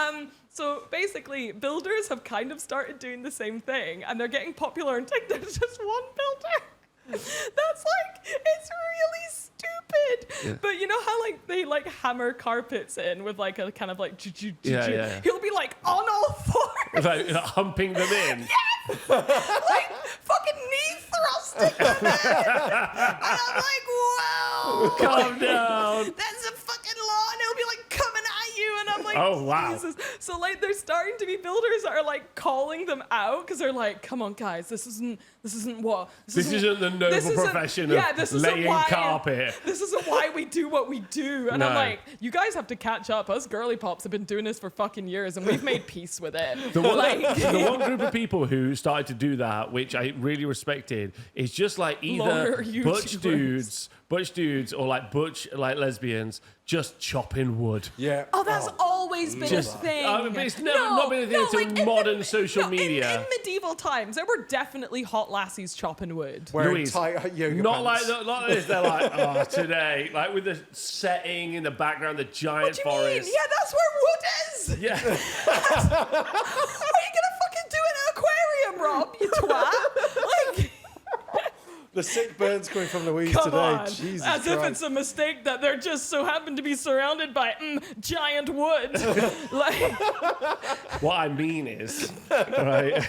So basically, builders have kind of started doing the same thing, and they're getting popular on TikTok. There's just one builder. That's like, it's really stupid. Yeah. But you know how like they like hammer carpets in with like a kind of like yeah. He'll be like on all fours. Like humping them in. Yes! Like fucking knee thrusting them in. And I'm like, wow. Calm down. That's a fucking law, and it'll be like coming at you, and I'm like, oh wow. Jesus. So like there's starting to be builders that are like calling them out because they're like, come on guys, this isn't what this isn't the noble profession of laying carpet. This isn't why we do what we do. And I'm like, you guys have to catch up. Us girly pops have been doing this for fucking years, and we've made peace with it. The one group of people who started to do that, which I really respected, is just like either butch dudes or like butch like lesbians just chopping wood. Yeah. Oh, that's always been a thing. But it's never not been a thing until modern social media. In medieval times, there were definitely hot lassies chopping wood. Wearing Louise, tight yoga not pants. like this. They're like, oh, today, like with the setting in the background, the giant forest. Mean? Yeah, that's where wood is. Yeah. What are you gonna fucking do in an aquarium, Rob? You twat. Like. The sick burns coming from Louise Come today. on. Jesus As Christ. if it's a mistake that they're just so happen to be surrounded by giant wood. Like. What I mean is, right?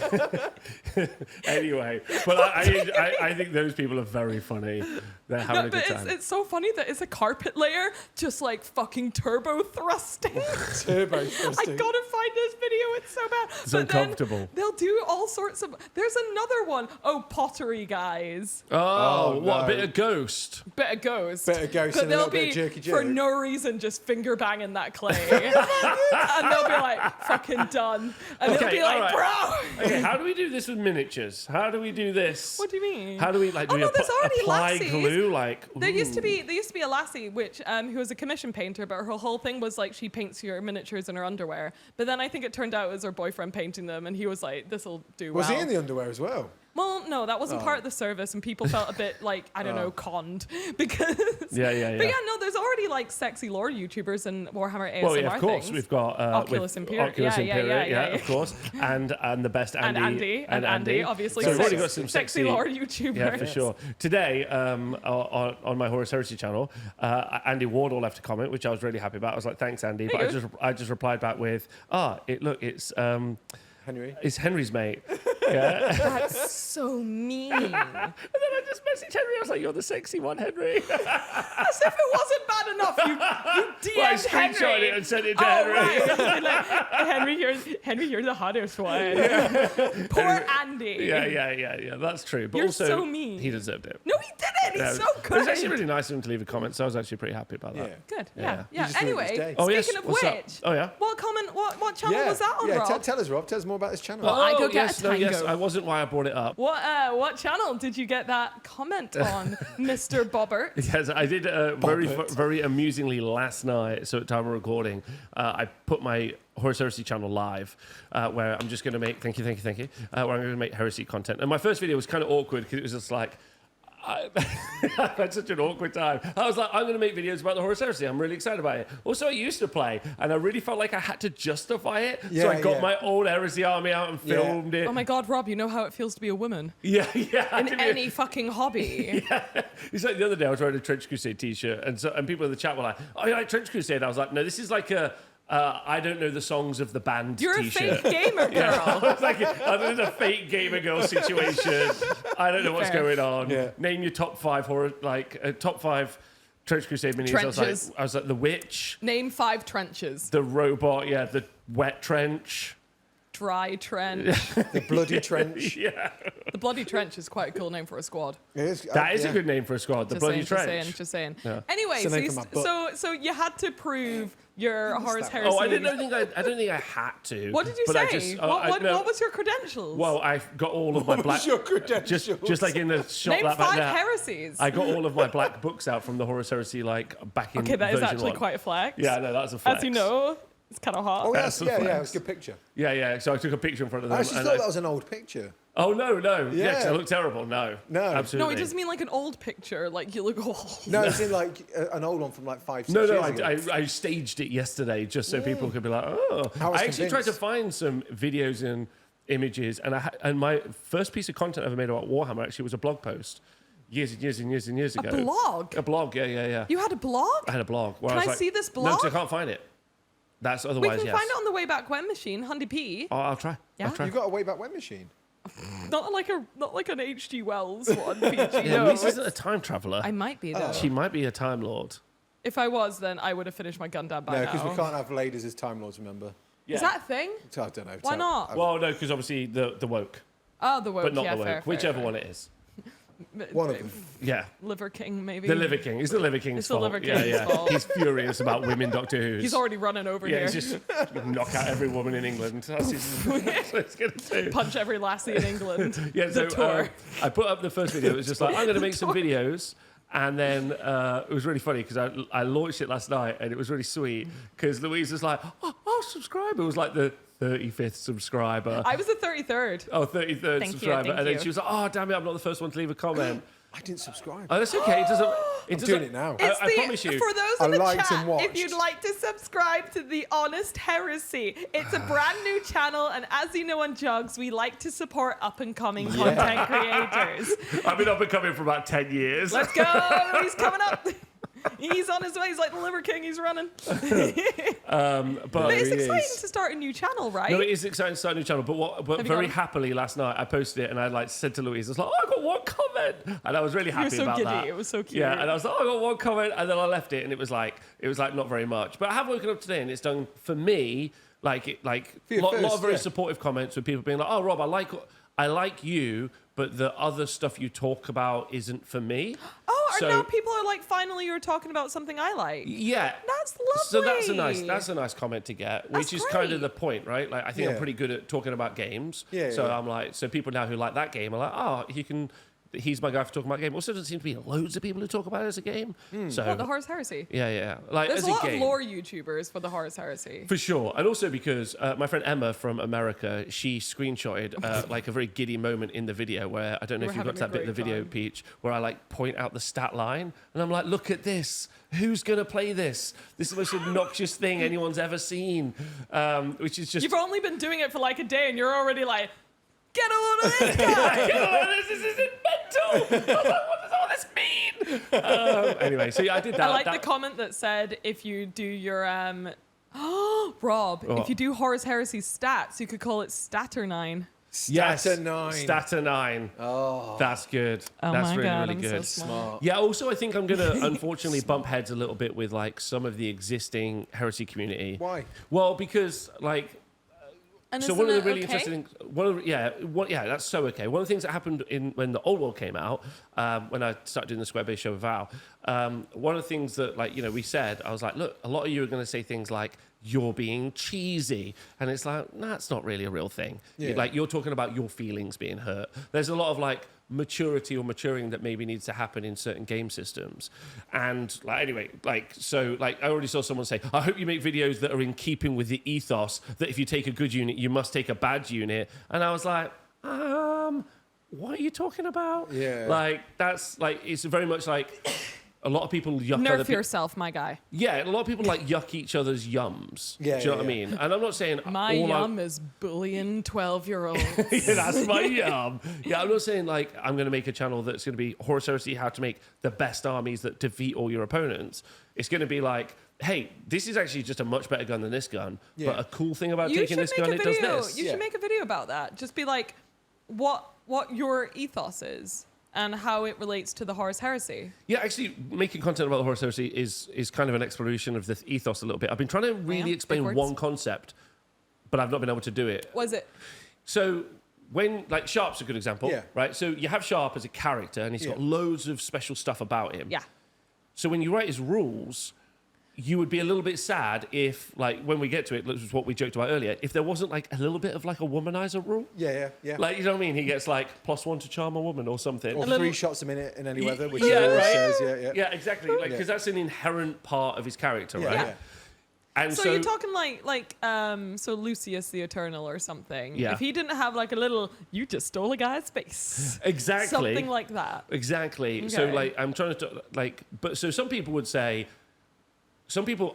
Anyway, but I think those people are very funny. They're having a good time. It's so funny that it's a carpet layer just like fucking turbo thrusting. Turbo thrusting. I gotta find this video. It's so bad. It's uncomfortable. Then they'll do all sorts of. There's another one. Oh, pottery guys. Oh, what no. a bit of ghost. Bit of ghost. Bit of ghost and a little bit of jerky jerk. For no reason, just finger banging that clay. And they'll be like, fucking done. And they'll be like, bro. Okay, how do we do this with miniatures? How do we do this? What do you mean? How do we like? Do we there's already apply lassies. glue? Like there used to be a lassie which who was a commission painter, but her whole thing was like she paints your miniatures in her underwear. But then I think it turned out it was her boyfriend painting them, and he was like, "This'll do well." Was he in the underwear as well? Well, no, that wasn't part of the service, and people felt a bit like, I don't know, conned because. Yeah. But yeah, no, there's already like sexy lore YouTubers and Warhammer ASMR Well, yeah, of course, things. we've got Oculus Imperial. Yeah, of course, and the best Andy and Andy, obviously. So we've already got some sexy lore YouTubers. Yeah, for sure. Today, on my Horus Heresy channel, Andy Wardle left a comment, which I was really happy about. I was like, thanks, Andy. But I just replied back with, it's Henry. It's Henry's mate. Yeah. That's so mean. And then I just messaged Henry. I was like, "You're the sexy one, Henry." As if it wasn't bad enough. You DM'd well, I screenshot Henry. it and sent it to Henry. Right. Like, Henry, you're the hottest one. Poor Andy. Yeah. That's true. But You're also, so mean. He deserved it. No, he didn't. He's so It good. was actually really nice of him to leave a comment, so I was actually pretty happy about that. Yeah. Good. Yeah. Yeah. just ruined his Anyway, day. Oh, yes. speaking of What's which, up? Oh, yeah. what channel was that on, Rob? Tell us, Rob. Tell us more about this channel. I go get a tango. Yes, I wasn't why I brought it up. What channel did you get that comment on, Mr. Bobbert? Yes, I did very amusingly last night. So at time of recording, I put my Horus Heresy channel live, where I'm just going to make thank you, where I'm going to make heresy content. And my first video was kind of awkward because it was just like. I had such an awkward time. I was like, I'm going to make videos about the Horus Heresy. I'm really excited about it. Also, I used to play, and I really felt like I had to justify it. So I got my old Heresy army out and filmed it. Oh my God, Rob, you know how it feels to be a woman? Yeah. In any fucking hobby. Yeah. It's like the other day I was wearing a Trench Crusade t-shirt, and people in the chat were like, "Oh, you like Trench Crusade?" I was like, "No, this is like a I don't know the songs of the band You're t-shirt." a fake gamer girl. It's like there's a fake gamer girl situation. I don't know what's going on. Yeah. Name your top 5 horror, top 5 Trench Crusade minis. Trenches. I was like the witch, Name 5 trenches. the robot, the wet trench, Dry trench. The bloody trench. yeah. The bloody trench is quite a cool name for a squad. It is, That is a good name for a squad. The bloody trench. Just saying. Yeah. Anyway, It's a name for my butt. so you had to prove your Horus Heresy. Oh, I don't think I had to. What did you but say? I just, what was your credentials? Well, I got all of my What black. was your credentials? Just like in the shop Name that 5 back there. heresies. I got all of my black books out from the Horus Heresy, back in. Okay, that is version actually 1. quite a flex. Yeah, no, that's a flex. As you know, it's kind of hot. Oh, That's yeah, the it flex. was a good picture. Yeah. So I took a picture in front of them. I actually and thought that was an old picture. Oh, no. Yeah, 'cause I Yeah. look terrible. No. Absolutely. No, he doesn't mean like an old picture. Like you look old. No, it's in like an old one from like 5-6 No, years ago. I staged it yesterday just so people could be like, oh. I was I actually tried to convinced. find some videos and images, and my first piece of content I ever made about Warhammer actually was a blog post years ago. A blog? A blog, yeah. You had a blog? I had a blog. Where Can was I like, see this No, blog? because I can't find it. That's We otherwise, can yes. find it on the Wayback When machine, Hundy P. Oh, I'll try. Yeah? I'll try. You got a way back when machine. Not like an H.G. Wells one, Peachy. Yeah, No, Louise isn't a time traveler. I might be though. She might be a time lord. If I was, then I would have finished my Gundam by No, now. because we can't have ladies as Time Lords, remember? Is that a thing? So I don't know. Why not? Well, no, because obviously the woke, Oh, the woke. but not yeah, the woke. fair, Whichever fair. one it is. One of them. Yeah. Liver King, maybe. The Liver King. It's the Liver King's It's the fault. Liver King's fault. He's furious about women Doctor Who's. He's already running over Yeah, here. he's just knock out every woman in England. That's what he's going to do. Punch every lassie in England. Yeah, The so tour. I put up the first video. It was just like, I'm going to make some videos. And then it was really funny because I launched it last night and it was really sweet because Louise was like, oh, I'll subscribe. It was like the 35th subscriber. I was the 33rd. Oh, 33rd Thank you, subscriber. thank and then you. she was like, oh, damn it, I'm not the first one to leave a comment. I didn't subscribe. Oh, that's okay. It doesn't. I'm doing it now. I promise you. For those I in the liked chat, and watched. if you'd like to subscribe to The Honest Heresy, it's a brand new channel, and as you know on Juggz, we like to support up-and-coming content creators. I've been up and coming for about 10 years. Let's go! He's coming up. He's on his way. He's like the Liver King. He's running. But But it's he exciting is. to start a new channel, right? No, it is exciting to start a new channel. But Have you very got it? happily last night, I posted it and I like said to Louise, I was like, oh, I got one comment. And I was really happy so about giddy. that. It was so cute. Yeah, and I was like, oh, I got one comment. And then I left it and it was like not very much. But I have woken up today and it's done for me, like For your lot first, of very yeah. supportive comments with people being like, oh, Rob, I like you, but the other stuff you talk about isn't for me. Oh, So- now people are like, finally, you're talking about something I like. Yeah. That's So lovely. that's a nice comment to get, which That's is kind great. of the point, right? Like I think I'm Yeah. pretty good at talking about games. Yeah, So yeah. I'm like, so people now who like that game are like, oh, he's my guy for talking about game. Also, doesn't seem to be loads of people who talk about it as a game. So What, the Horse Heresy? yeah. Like There's as a lot game. of lore YouTubers for the Horse Heresy. For sure. And also because my friend Emma from America, she screenshotted like a very giddy moment in the video where, I don't know We're if you got to having that a bit of the great video, time. Peach, where I like point out the stat line and I'm like, look at this. Who's going to play this? This is the most obnoxious thing anyone's ever seen. Which is just... You've only been doing it for like a day and you're already like, get a load of this guy. This isn't mental. I was like, what does all this mean? Anyway, so yeah, I did that. I like the comment that said if you do your Rob, What? if you do Horus Heresy stats, you could call it Statter9. Yes, Statter 9. Statter 9. Oh, that's good. Oh That's my really, god, really I'm good. so smart. Yeah, also I think I'm going to unfortunately bump heads a little bit with like some of the existing heresy community. Why? Well, because like And so isn't one of the it really okay? interesting that's so okay. One of the things that happened when the old world came out, when I started doing the Square Base show with Val, one of the things that we said, I was like, look, a lot of you are going to say things like you're being cheesy, and it's like, nah, it's not really a real thing. Yeah. Like you're talking about your feelings being hurt. There's a lot of like maturity or maturing that maybe needs to happen in certain game systems. And I already saw someone say, I hope you make videos that are in keeping with the ethos that if you take a good unit, you must take a bad unit. And I was like, what are you talking about? Yeah. Like, that's like, it's very much like a lot of people yuck other Nerf people. yourself, my guy. Yeah, a lot of people like yuck each other's yums. Yeah, Do you know yeah, what I mean? And I'm not saying My all yum is bullying 12-year-olds. yeah, that's my yum. Yeah, I'm not saying like I'm going to make a channel that's going to be Horus Heresy, how to make the best armies that defeat all your opponents. It's going to be like, hey, this is actually just a much better gun than this gun. Yeah. But a cool thing about You taking should this make gun, a it video. does this. You Yeah. should make a video about that. Just be like, what your ethos is and how it relates to the Horus Heresy. Yeah, actually, making content about the Horus Heresy is kind of an exploration of this ethos a little bit. I've been trying to really Big explain words. one concept, but I've not been able to do it. Was it? So when, like, Sharp's a good example, Yeah. right? So you have Sharp as a character, and he's got Yeah. loads of special stuff about him. Yeah. So when you write his rules, you would be a little bit sad if, like, when we get to it, which is what we joked about earlier, if there wasn't, like, a little bit of, like, a womanizer rule. Yeah. Like, you know what I mean? He gets, like, +1 to charm a woman or something. Or little- 3 shots a minute in any weather, which Yeah, he always right. says. Yeah. Yeah, exactly. Like, because that's an inherent part of his character, Yeah, right? yeah. And so you're talking so Lucius the Eternal or something. Yeah. If he didn't have like a little, you just stole a guy's face. Exactly. Something like that. Exactly. Okay. So like I'm trying to but so some people would say. Some people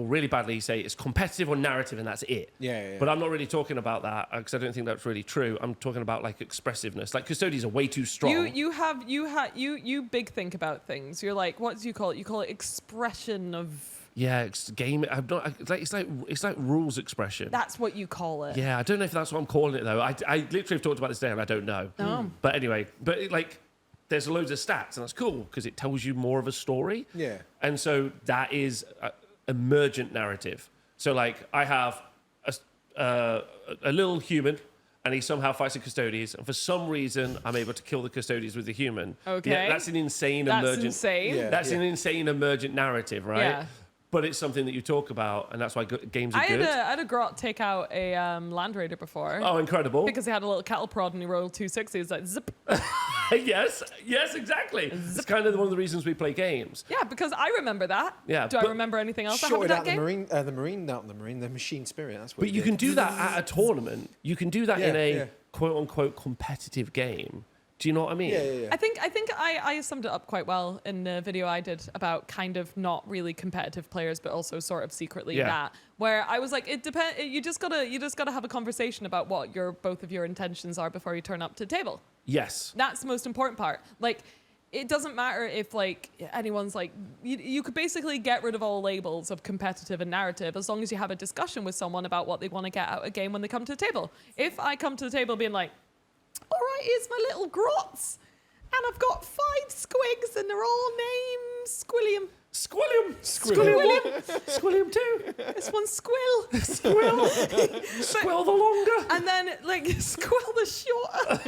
really badly say it's competitive or narrative and that's it. Yeah. But I'm not really talking about that because I don't think that's really true. I'm talking about like expressiveness. Like custodians are way too strong. You big think about things. You're like, what do you call it? You call it expression of. Yeah, it's game. I'm not. It's like rules expression. That's what you call it. Yeah, I don't know if that's what I'm calling it though. I literally have talked about this today and I don't know. Oh. But anyway, there's loads of stats, and that's cool because it tells you more of a story. Yeah. And so that is emergent narrative. So, like, I have a little human, and he somehow fights the custodians, and for some reason, I'm able to kill the custodians with the human. Okay. Yeah, that's an insane That's emergent. insane. Yeah. That's an insane emergent narrative, right? Yeah. But it's something that you talk about, and that's why games are good. I had a grot take out a Land Raider before. Oh, incredible. Because he had a little cattle prod and he rolled 260s. It's like zip. yes, exactly. It's kind of one of the reasons we play games. Yeah, because I remember that. Yeah, Do I but- remember anything else that Shorted happened out that game? the machine spirit. That's what. But you can do that at a tournament. You can do that in a Yeah. quote-unquote competitive game. Do you know what I mean? Yeah. I think I summed it up quite well in the video I did about kind of not really competitive players, but also sort of secretly Yeah. that. Where I was like, it depends. You just gotta have a conversation about what both of your intentions are before you turn up to the table. Yes. That's the most important part. Like, it doesn't matter if like anyone's like you could basically get rid of all labels of competitive and narrative as long as you have a discussion with someone about what they want to get out of a game when they come to the table. If I come to the table being like, all right, here's my little grots, and I've got 5 squigs, and they're all named Squilliam. Squilliam too. This one's Squill. Squill. Squill the longer. And then, like, Squill the shorter.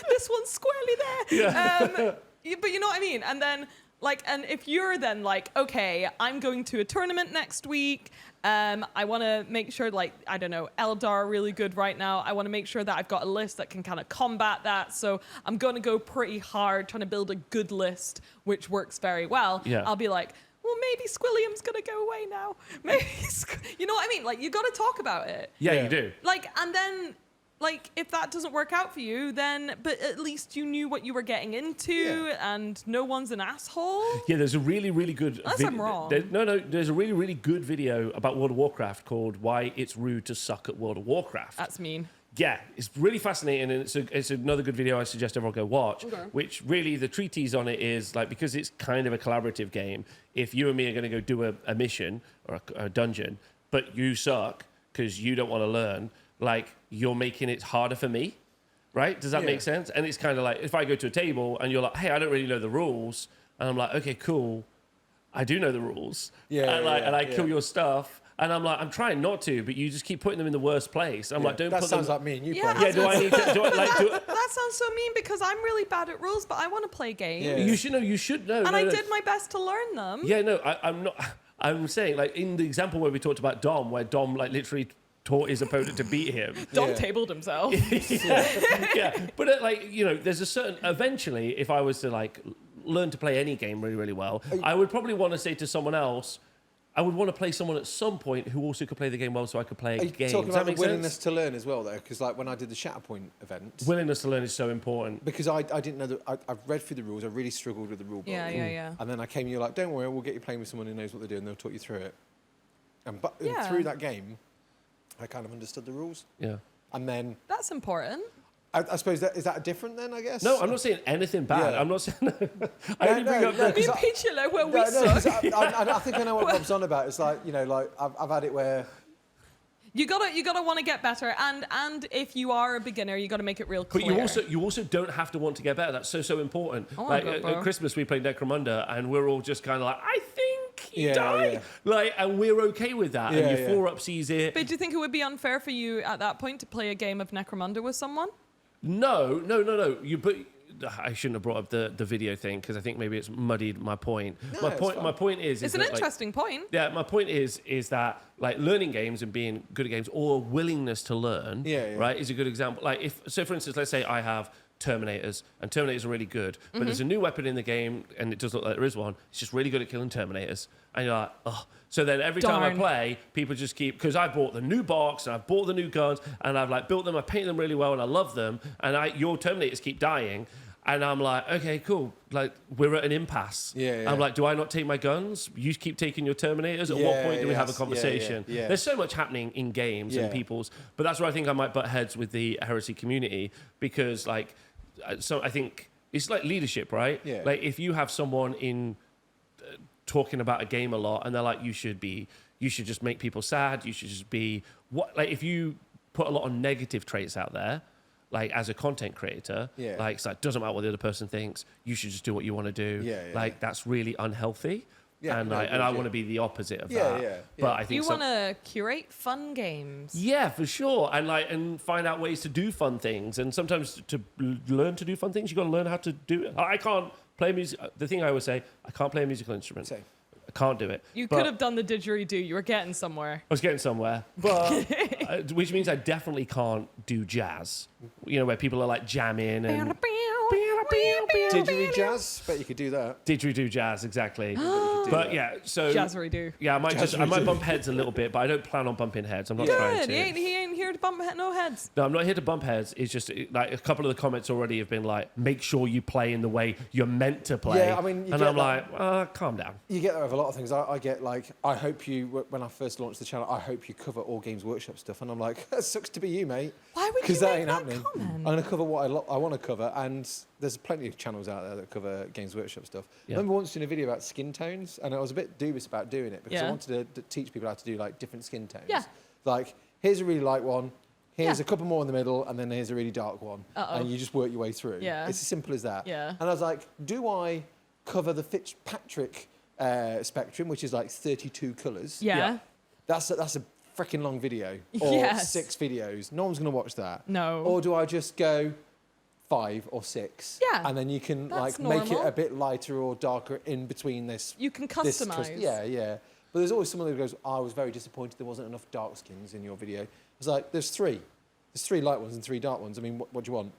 This one's squarely there. Yeah. But you know what I mean? And then, like, and if you're then like, okay, I'm going to a tournament next week. I want to make sure, like, I don't know, Eldar are really good right now. I want to make sure that I've got a list that can kind of combat that. So I'm going to go pretty hard trying to build a good list, which works very well. Yeah. I'll be like, well, maybe Squilliam's going to go away now. Maybe, you know what I mean? Like, you got to talk about it. Yeah, you do. Like, and then, like, if that doesn't work out for you, then, but at least you knew what you were getting into, and no one's an asshole. Yeah, there's a really, really good. Unless I'm wrong. There's a really, really good video about World of Warcraft called "Why It's Rude to Suck at World of Warcraft." That's mean. Yeah, it's really fascinating, and it's another good video I suggest everyone go watch. Okay. Which really the treatise on it is like, because it's kind of a collaborative game. If you and me are going to go do a mission or a dungeon, but you suck because you don't want to learn, like, you're making it harder for me, right? Does that make sense? And it's kind of like, if I go to a table and you're like, hey, I don't really know the rules, and I'm like, okay, cool, I do know the rules, and I kill your stuff. And I'm like, I'm trying not to, but you just keep putting them in the worst place. I'm like, don't that put sounds them... like me and you. Yeah, playing. Yeah, do I need to... That sounds so mean because I'm really bad at rules, but I want to play games. Yeah. You should know. You should know. And I did my best to learn them. Yeah, no, I'm not. I'm saying, like, in the example where we talked about Dom, where Dom, like, literally taught his opponent to beat him. Dom tabled himself. Yeah. But, like, you know, there's a certain... Eventually, if I was to, like, learn to play any game really, really well, I would probably want to say to someone else... I would want to play someone at some point who also could play the game well, so I could play a game. Talking Does about that the make willingness sense? to learn as well, though, because like when I did the Shatterpoint event, Willingness to learn is so important. because I didn't know that I've read through the rules. I really struggled with the rule book. Yeah. And then I came, you're like, don't worry, we'll get you playing with someone who knows what they're doing. They'll talk you through it. And Yeah. through that game, I kind of understood the rules. Yeah. And then That's important. I suppose is that different then? I guess. No, I'm not saying anything bad. Yeah. I'm not saying... I only bring up... no, Me 'cause and Peachy are like, well, we No, suck. 'cause I think I know what Rob's on about. It's like, you know, like I've had it where You gotta want to get better, and if you are a beginner, you gotta make it real clear. But you also don't have to want to get better. That's so important. Oh my Like God, at bro. Christmas, we played Necromunda, and we're all just kind of like, I think he Yeah, died. yeah. Like, and we're okay with that. Yeah, and your yeah. 4-up sees it. But do you think it would be unfair for you at that point to play a game of Necromunda with someone? No. I shouldn't have brought up the video thing because I think maybe it's muddied my point. No, it's fine. My point is It's that, an like, interesting point. yeah, my point is that, like, learning games and being good at games, or willingness to learn, Yeah. right, is a good example. Like, for instance, let's say I have Terminators, and Terminators are really good. But there's a new weapon in the game, and it does look like there is one. It's just really good at killing Terminators. And you're like, oh. So then every time I play, people just keep, because I bought the new box, and I've bought the new guns, and I've like built them, I painted them really well, and I love them, and your Terminators keep dying. And I'm like, okay, cool. Like, we're at an impasse. Yeah. I'm like, do I not take my guns? You keep taking your Terminators? At what point do we have a conversation? Yeah. There's so much happening in games and people's... But that's where I think I might butt heads with the heresy community because, like, so I think it's like leadership, right? Yeah. Like, if you have someone in talking about a game a lot and they're like, you should just make people sad. You should just be... Like, if you put a lot of negative traits out there, like as a content creator, like it's like doesn't matter what the other person thinks. You should just do what you want to do. Like that's really unhealthy. And I want to be the opposite of that. But I think you want to curate fun games. Yeah, for sure, and find out ways to do fun things. And sometimes to learn to do fun things, you got to learn how to do it. I can't play music. The thing I always say, I can't play a musical instrument. Same. I can't do it. You could have done the didgeridoo. You were getting somewhere. I was getting somewhere, but which means I definitely can't do jazz. You know, where people are like jamming and Didgeridoo, bet you could do that. Didgeridoo jazz, exactly. But yeah, so Jazzerido. yeah, I might bump heads a little bit, but I don't plan on bumping heads. I'm not trying Good. to. He ain't here to bump no heads. No, I'm not here to bump heads. It's just like a couple of the comments already have been like, make sure you play in the way you're meant to play. Yeah, I mean, and I'm like, calm down. You get that with a lot of things. I get like, I hope you, when I first launched the channel, I hope you cover all Games Workshop stuff. And I'm like, that sucks to be you, mate. Why would you Because that make ain't that happening. comment? I'm going to cover what I want to cover. And there's plenty of channels out there that cover Games Workshop stuff. Yeah. I remember once doing a video about skin tones, and I was a bit dubious about doing it because I wanted to teach people how to do like different skin tones. Yeah. Like, here's a really light one. Here's a couple more in the middle, and then here's a really dark one. And you just work your way through. Yeah. It's as simple as that. Yeah. And I was like, do I cover the Fitzpatrick spectrum, which is like 32 colours? Yeah. That's a freaking long video. Or 6 videos. No one's going to watch that. No. Or do I just go 5 or 6? Yeah, And then you can that's like make it normal. a bit lighter or darker in between this. You can this customize. yeah. But there's always someone that goes, I was very disappointed there wasn't enough dark skins in your video. I was like, there's 3. There's 3 light ones and 3 dark ones. I mean, what do you want?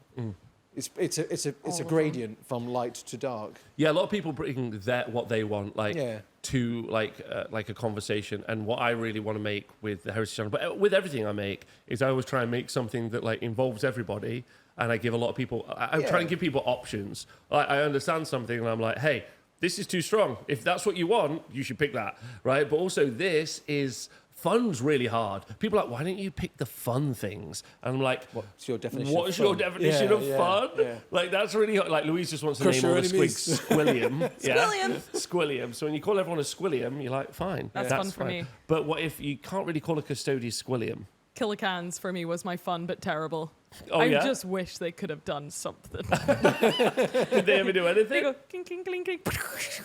It's a gradient from light to dark. Yeah, a lot of people bring what they want, like to like a conversation. And what I really want to make with the Heritage Channel, but with everything I make, is I always try and make something that like involves everybody. And I give a lot of people. I try and give people options. Like, I understand something, and I'm like, hey, this is too strong. If that's what you want, you should pick that, right? But also, this is. Fun's really hard. People are like, why don't you pick the fun things? And I'm like, what's your definition What's your definition of fun? Yeah. Like, that's really hard. Like, Louise just wants to Crush name all your the squigs Squilliam. Squilliam. Squilliam. So when you call everyone a Squilliam, you're like, fine. That's fun for me. But what if you can't really call a Custodes Squilliam? Killicans for me was my fun but terrible. Oh, I yeah? just wish they could have done something. Did they ever do anything? They go clink, clink, clink, clink,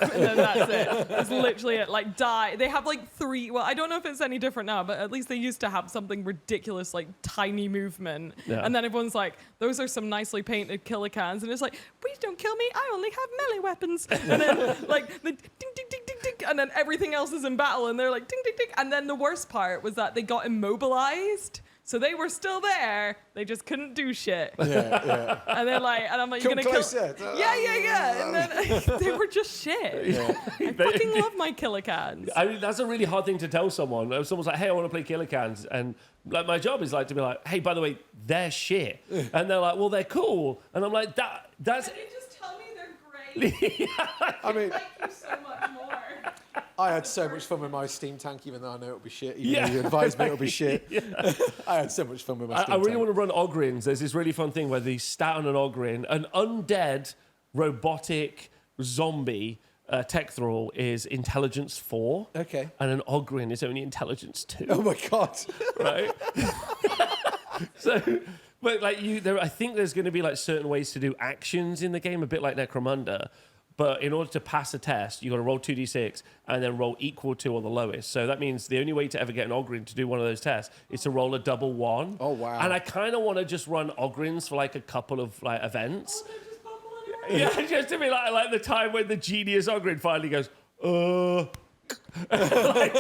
and then that's it. That's literally it. Like, die. They have like 3. Well, I don't know if it's any different now, but at least they used to have something ridiculous, like tiny movement. Yeah. And then everyone's like, those are some nicely painted Killicans. And it's like, please don't kill me. I only have melee weapons. And then like the ding, ding, ding, ding, ding. And then everything else is in battle. And they're like, ding, ding, ding. And then the worst part was that they got immobilized. So they were still there. They just couldn't do shit. Yeah. And they're like, and I'm like, you're Come gonna closer. kill? Yeah. And then they were just shit. Yeah. I fucking love my Killicans. I mean, that's a really hard thing to tell someone. If someone's like, hey, I want to play Killicans. And like, my job is like to be like, hey, by the way, they're shit. And they're like, well, they're cool. And I'm like, that's... Can you just tell me they're great? I mean, I like you so much more. I had so much fun with my steam tank, even though I know it'll be shit. Even though you advised me it'll be shit. I had so much fun with my steam I really tank. want to run Ogryns. There's this really fun thing where they stat on an Ogryn, an undead robotic zombie tech thrall is intelligence 4. Okay. And an Ogryn is only intelligence 2. Oh my god. Right? So, but like I think there's going to be like certain ways to do actions in the game, a bit like Necromunda. But in order to pass a test, you've got to roll 2d6 and then roll equal to or the lowest. So that means the only way to ever get an Ogryn to do one of those tests is to roll a double 1. Oh, wow. And I kind of want to just run Ogryns for like a couple of like events. Yeah, just to be like the time when the genius Ogryn finally goes, Like,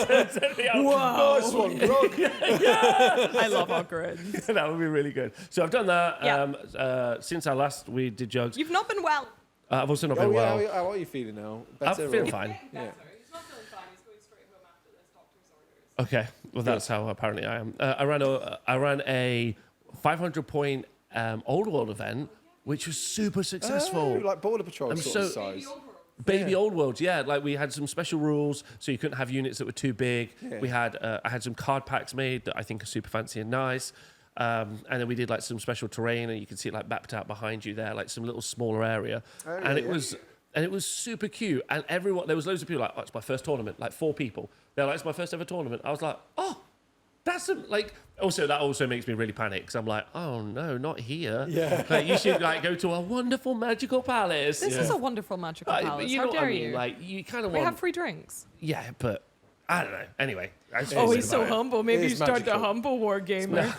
Whoa. Nice one, Grog. I love Ogres. that would be really good. So I've done that. Yeah. Since our last we did Juggz. You've not been well. I've also not Oh, been yeah, well. how are you feeling now? I'm Better feeling or- fine. Yeah. He's not feeling fine. He's going straight home after this doctor's orders. Okay, well that's how apparently I am. I ran a 500 point old world event, which was super successful. Oh, like Border Patrol I'm sort of so- size. Baby Yeah. old world, yeah. Like we had some special rules, so you couldn't have units that were too big. Yeah. We had I had some card packs made that I think are super fancy and nice. And then we did like some special terrain, and you can see it like mapped out behind you there, like some little smaller area. Oh, and yeah. it was super cute. And everyone, there was loads of people like, oh, it's my first tournament. Like 4 people. They're like, it's my first ever tournament. I was like, oh, that's like. Also, that also makes me really panic because I'm like, oh no, not here. Yeah. Like you should like go to a wonderful magical palace. This is a wonderful magical But palace. you know How what dare I mean? you? Like you kind of We want. have free drinks. Yeah, but I don't know. Anyway, that's Oh, just he's so about it. humble. Maybe It you is start the magical. humble war gamer.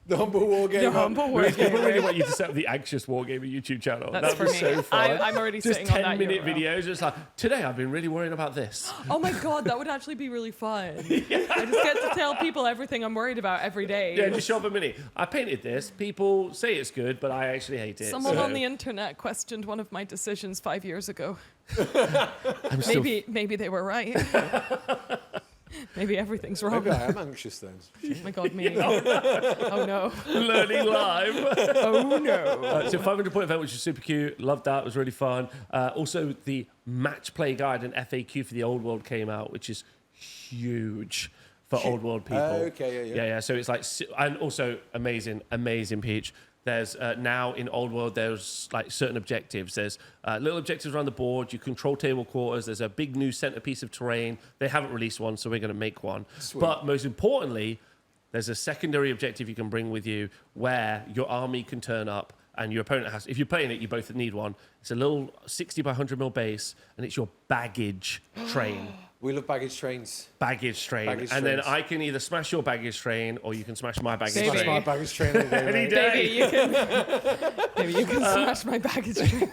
The Humble War Game. The humble war People really gamer. want you to set up the Anxious Wargaming YouTube channel. That's That'd for be me. so fun. I'm already Just sitting on that 10-minute URL. videos. It's like, today I've been really worrying about this. Oh my god, that would actually be really fun. I just get to tell people everything I'm worried about every day. Yeah, just show up a mini. I painted this. People say it's good, but I actually hate it. Someone so on the internet questioned one of my decisions 5 years ago. I'm still Maybe they were right. Maybe everything's wrong. Maybe I am anxious then. Oh my god, me. Oh no. learning live. Oh no. So 500 point event, which was super cute. Loved that. It was really fun. Also, the match play guide and FAQ for the old world came out, which is huge for old world people. Okay, yeah. So it's like, and also amazing Peach. There's now in old world, there's like certain objectives. There's little objectives around the board. You control table quarters. There's a big new centerpiece of terrain. They haven't released one, so we're going to make one. Sweet. But most importantly, there's a secondary objective you can bring with you where your army can turn up and your opponent has, if you're playing it, you both need one. It's a little 60 by 100 mil base, and it's your baggage train. We love baggage trains. Baggage train. Baggage and then trains. I can either smash your baggage train or you can smash my baggage Baby. Smash train. my baggage train any day, Any mate. day. Maybe you can smash my baggage train.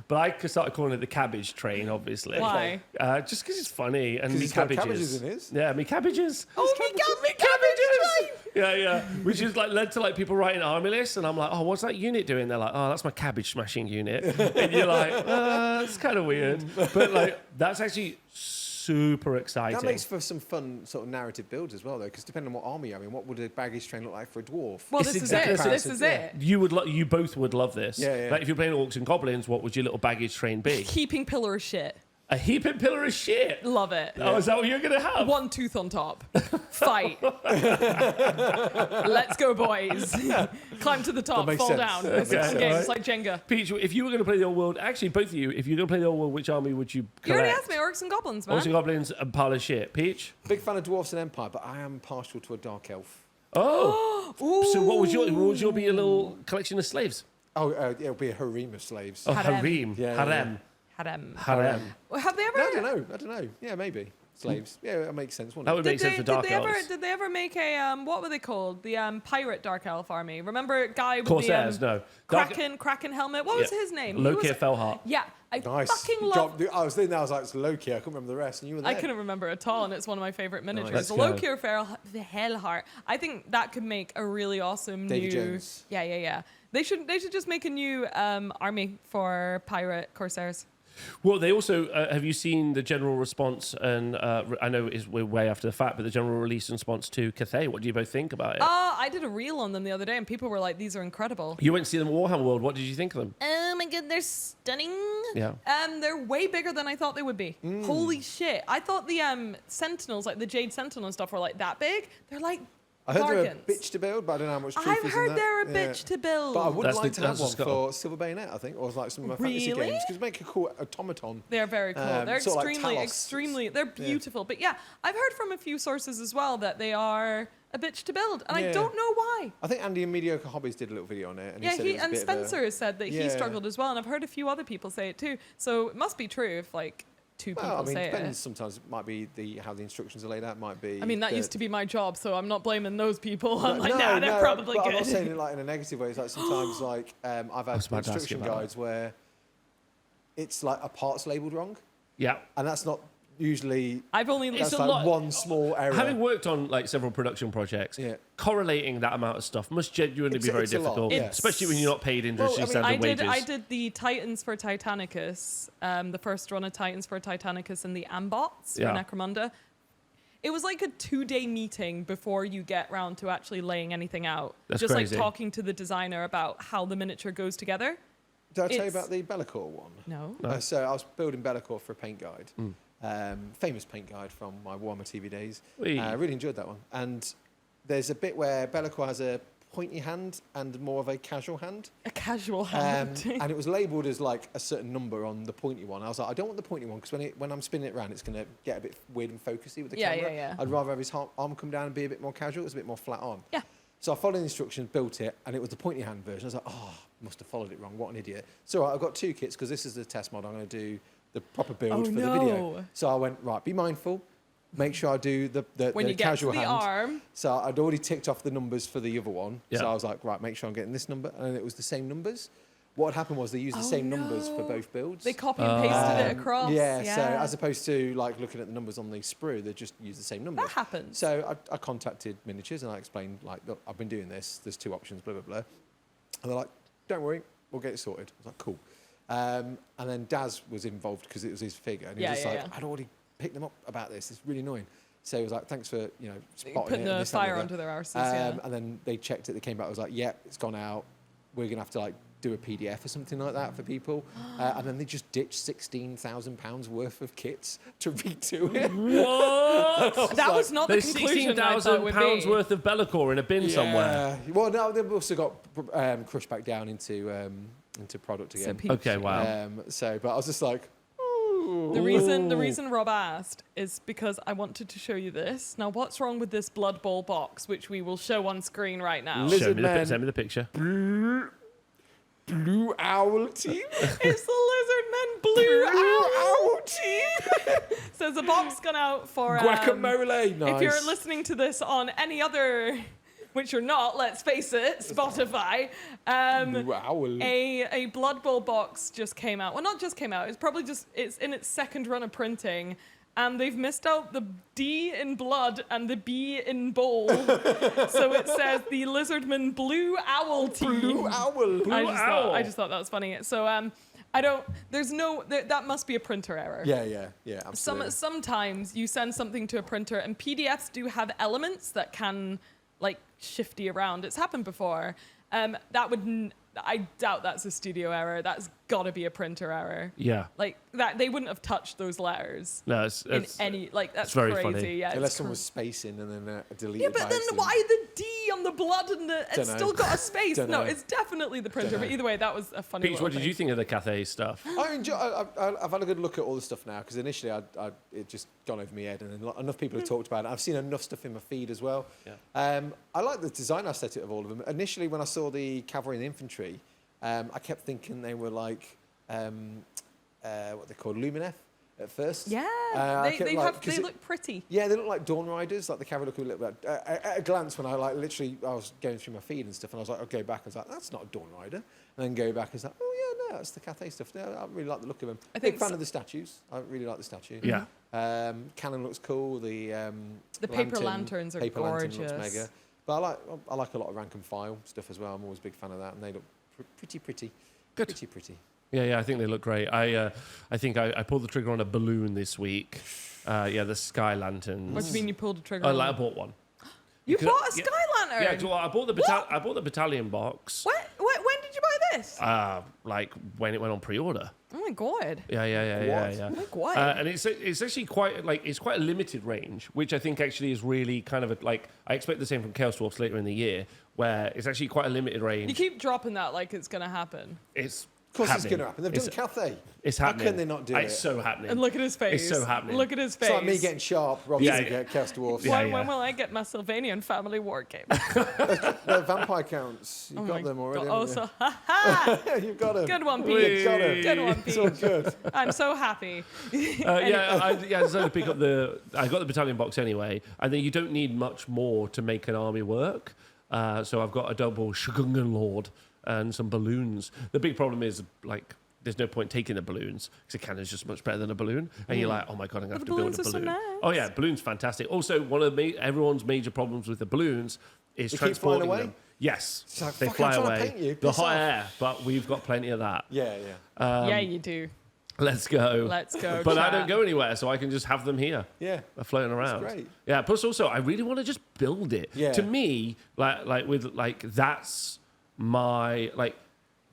But I started calling it the cabbage train, obviously. Why? Just because it's funny. And me it's got cabbages. cabbages in his. Yeah, me cabbages. Oh, me cabbages! Yeah. Which is like led to like people writing army lists, and I'm like, oh, what's that unit doing? They're like, oh, that's my cabbage smashing unit. And you're like, it's kind of weird. But like, that's actually super exciting. That makes for some fun sort of narrative builds as well, though, because depending on what army you're in, what would a baggage train look like for a dwarf? Well, It's this is exactly it. the This same. is Yeah. it. You both would love this. Yeah. Like if you're playing Orcs and Goblins, what would your little baggage train be? Heaping pillar of shit. A heaping pillar of shit. Love it. Oh, is that what you're gonna have? One tooth on top. Fight. Let's go, boys. Climb to the top, makes fall sense. down. That It's makes a sense. game. Alright. It's like Jenga. Peach, if you were going to play the old world, actually both of you, if you're going to play the old world, which army would you You already collect? asked me Orcs and Goblins, man. Orcs and Goblins and pile of shit. Peach? Big fan of dwarfs and Empire, but I am partial to a dark elf. Oh. So what would your be a little collection of slaves? Oh, it'll be a harem of slaves. Oh, Harem. harem. Yeah, Harem. Harem. Harem. Well, have they ever? No, I don't know. Yeah, maybe. Slaves. Yeah, that makes sense, That wouldn't would it? make sense for dark elves. Did they ever make a what were they called? The pirate dark elf army. Remember guy with Corsairs, the no. Dark- Kraken helmet. What was Yeah. his name? He Loki was- Fellheart. Yeah, I Nice. fucking You love. dropped- I was thinking that, I was like, it's Loki. I couldn't remember the rest, and you were there. I couldn't remember at all, and it's one of my favorite miniatures. Let's Loki go. or the Hellheart. I think that could make a really awesome Davy new. Jones. Yeah. They should just make a new army for pirate corsairs. Well, they also have you seen the general response? And I know we're way after the fact, but the general release and response to Cathay. What do you both think about it? I did a reel on them the other day, and people were like, "These are incredible." You went to see them at Warhammer World. What did you think of them? Oh my god, they're stunning. Yeah. They're way bigger than I thought they would be. Holy shit! I thought the Sentinels, like the Jade Sentinel and stuff, were like that big. They're like I heard they're a bargains. bitch to build, but I don't know how much truth I've is in heard that. they're a Yeah. bitch to build. But I would That's like the- to have that's the one skull. for Silver Bayonet, I think, or like some of my fantasy Really? games, because make a cool automaton. They're very cool. They're sort of like extremely, Talos. extremely. They're beautiful. But yeah, I've heard from a few sources as well that they are a bitch to build, and I Yeah. don't know why. I think Andy and Mediocre Hobbies did a little video on it, and Yeah, he said it was a and bit Spencer has said that he Yeah. struggled as well, and I've heard a few other people say it too. So it must be true if like two people Well, I mean, say depends. it. Sometimes it might be how the instructions are laid out. Might be. I mean, that used to be my job, so I'm not blaming those people. I'm like, no, nah, they're probably but good. I'm not saying it like in a negative way. It's like sometimes like I've had was about to ask you instruction about guides where it's like a part's labelled wrong. Yeah. And that's not usually... It's That's like one small error. Having worked on like several production projects, correlating that amount of stuff must genuinely be very difficult, especially when you're not paid industry standard wages. I did the Titans for Titanicus, the first run of Titans for Titanicus and the Ambots for Necromunda. It was like a 2-day meeting before you get round to actually laying anything out. That's just crazy. like talking to the designer about how the miniature goes together. Did I tell you about the Be'lakor one? No. So I was building Be'lakor for a paint guide. Famous paint guide from my Warhammer TV days. I really enjoyed that one. And there's a bit where Be'lakor has a pointy hand and more of a casual hand. A casual hand. And it was labelled as like a certain number on the pointy one. I was like, I don't want the pointy one because when I'm spinning it around, it's going to get a bit weird and focusy with the camera. Yeah. I'd rather have his arm come down and be a bit more casual. It's a bit more flat on. Yeah. So I followed the instructions, built it, and it was the pointy hand version. I was like, oh, must have followed it wrong. What an idiot. So I've got 2 kits because this is the test mod. I'm going to do the proper build for the video. So I went, right, be mindful. Make sure I do the when the you get casual to the hand. arm. So I'd already ticked off the numbers for the other one. Yeah. So I was like, right, make sure I'm getting this number. And it was the same numbers. What had happened was they used the same numbers for both builds. They copy and pasted it across. Yeah, so as opposed to like looking at the numbers on the sprue, they just use the same numbers. That happens. So I contacted Minatures and I explained, like, look, I've been doing this. There's 2 options, blah, blah, blah. And they're like, don't worry, we'll get it sorted. I was like, cool. And then Daz was involved because it was his figure. And he was like, I'd already picked them up about this. It's really annoying. So he was like, thanks for, spotting putting it. the fire under their arses, And then they checked it. They came back. I was like, it's gone out. We're going to have to, like, do a PDF or something like that for people. And then they just ditched £16,000 worth of kits to redo it. What? That was not the conclusion I thought would be. £16,000 worth of Be'lakor in a bin somewhere. Well, no, they've also got crushed back down into product again. Okay, wow. But I was just like, the reason Rob asked is because I wanted to show you this. Now, what's wrong with this Blood Bowl box, which we will show on screen right now? Send me the picture. Blue Owl Team? It's the Lizardmen Blue Owl Team! So there's a box gone out for... Guacamole, nice. If you're listening to this on any other... Which you're not, let's face it, Spotify. Blue Owl. A Blood Bowl box just came out. Well, not just came out. It's in its 2nd run of printing. And they've missed out the D in blood and the B in bowl. So it says the Lizardman Blue Owl Team. Blue Owl. I just thought that was funny. So that must be a printer error. Yeah, absolutely. Sometimes you send something to a printer and PDFs do have elements that can like shifty around. It's happened before. I doubt that's a studio error. That's got to be a printer error. Yeah. Like that, they wouldn't have touched those letters. No, that's very crazy. funny. Yeah, unless someone was spacing and then deleted. Yeah, but then why the D on the blood and it's still got a space? No, it's definitely the printer. But either way, that was a funny. Peach, what did you think of the Cathay stuff? I've had a good look at all the stuff now because initially it just gone over my head and enough people have talked about it. I've seen enough stuff in my feed as well. Yeah. I like the design aesthetic of all of them. Initially, when I saw the cavalry and the infantry, I kept thinking they were like what they called Lumineth at first. Yeah, they look pretty. Yeah, they look like Dawn Riders. Like the cavalry look a little bit. At a glance, when I was going through my feed and stuff, and I was like, I'll go back. I was like, that's not a Dawn Rider. And then go back and say, oh yeah, no, that's the Cathay stuff. No, I really like the look of them. Big fan of the statues. I really like the statue. Yeah. Cannon looks cool. The paper lanterns are paper gorgeous. Lantern looks mega. But I like a lot of rank and file stuff as well. I'm always a big fan of that, and they look pretty. Good. Pretty. Yeah, I think they look great. I think I pulled the trigger on a balloon this week. The Sky Lanterns. What do you mean you pulled the trigger? I bought one. You bought a Sky Lantern? Yeah, so I bought the battalion box. When did you buy this? Like when it went on pre-order. Oh my god. Yeah. Oh my god. And it's actually quite a limited range, which I think actually is really kind of I expect the same from Chaos Dwarfs later in the year, where it's actually quite a limited range. You keep dropping that like it's gonna happen. Of course it's going to happen. They've done Cathay. It's happening. How can they not do it? It's so happening. And look at his face. It's so happening. Look at his face. It's like me getting sharp. Rob's going to get Chaos Dwarfs. When will I get my Sylvanian family war game? They're vampire counts. You've got them already. Also, You've got them. Good one, Pete. Good one, Pete. It's all good. I'm so happy. I decided to pick up I got the battalion box anyway, and then you don't need much more to make an army work. So I've got a double Shogungan Lord and some balloons. The big problem is there's no point taking the balloons because a cannon's just much better than a balloon. And you're like, oh my God, I'm going to have to build a balloon. So nice. Oh yeah, balloons fantastic. Also, one of everyone's major problems with the balloons is They keep transporting flying away? them. Yes, It's like, they fuck, fly I'm trying to away. paint you. The Piss hot off. air, but we've got plenty of that. Yeah. Yeah, you do. Let's go. Let's go. But I chat. don't go anywhere, so I can just have them here. Yeah. They're floating around. great. Yeah. Plus, also, I really want to just build it. Yeah. To me, that's my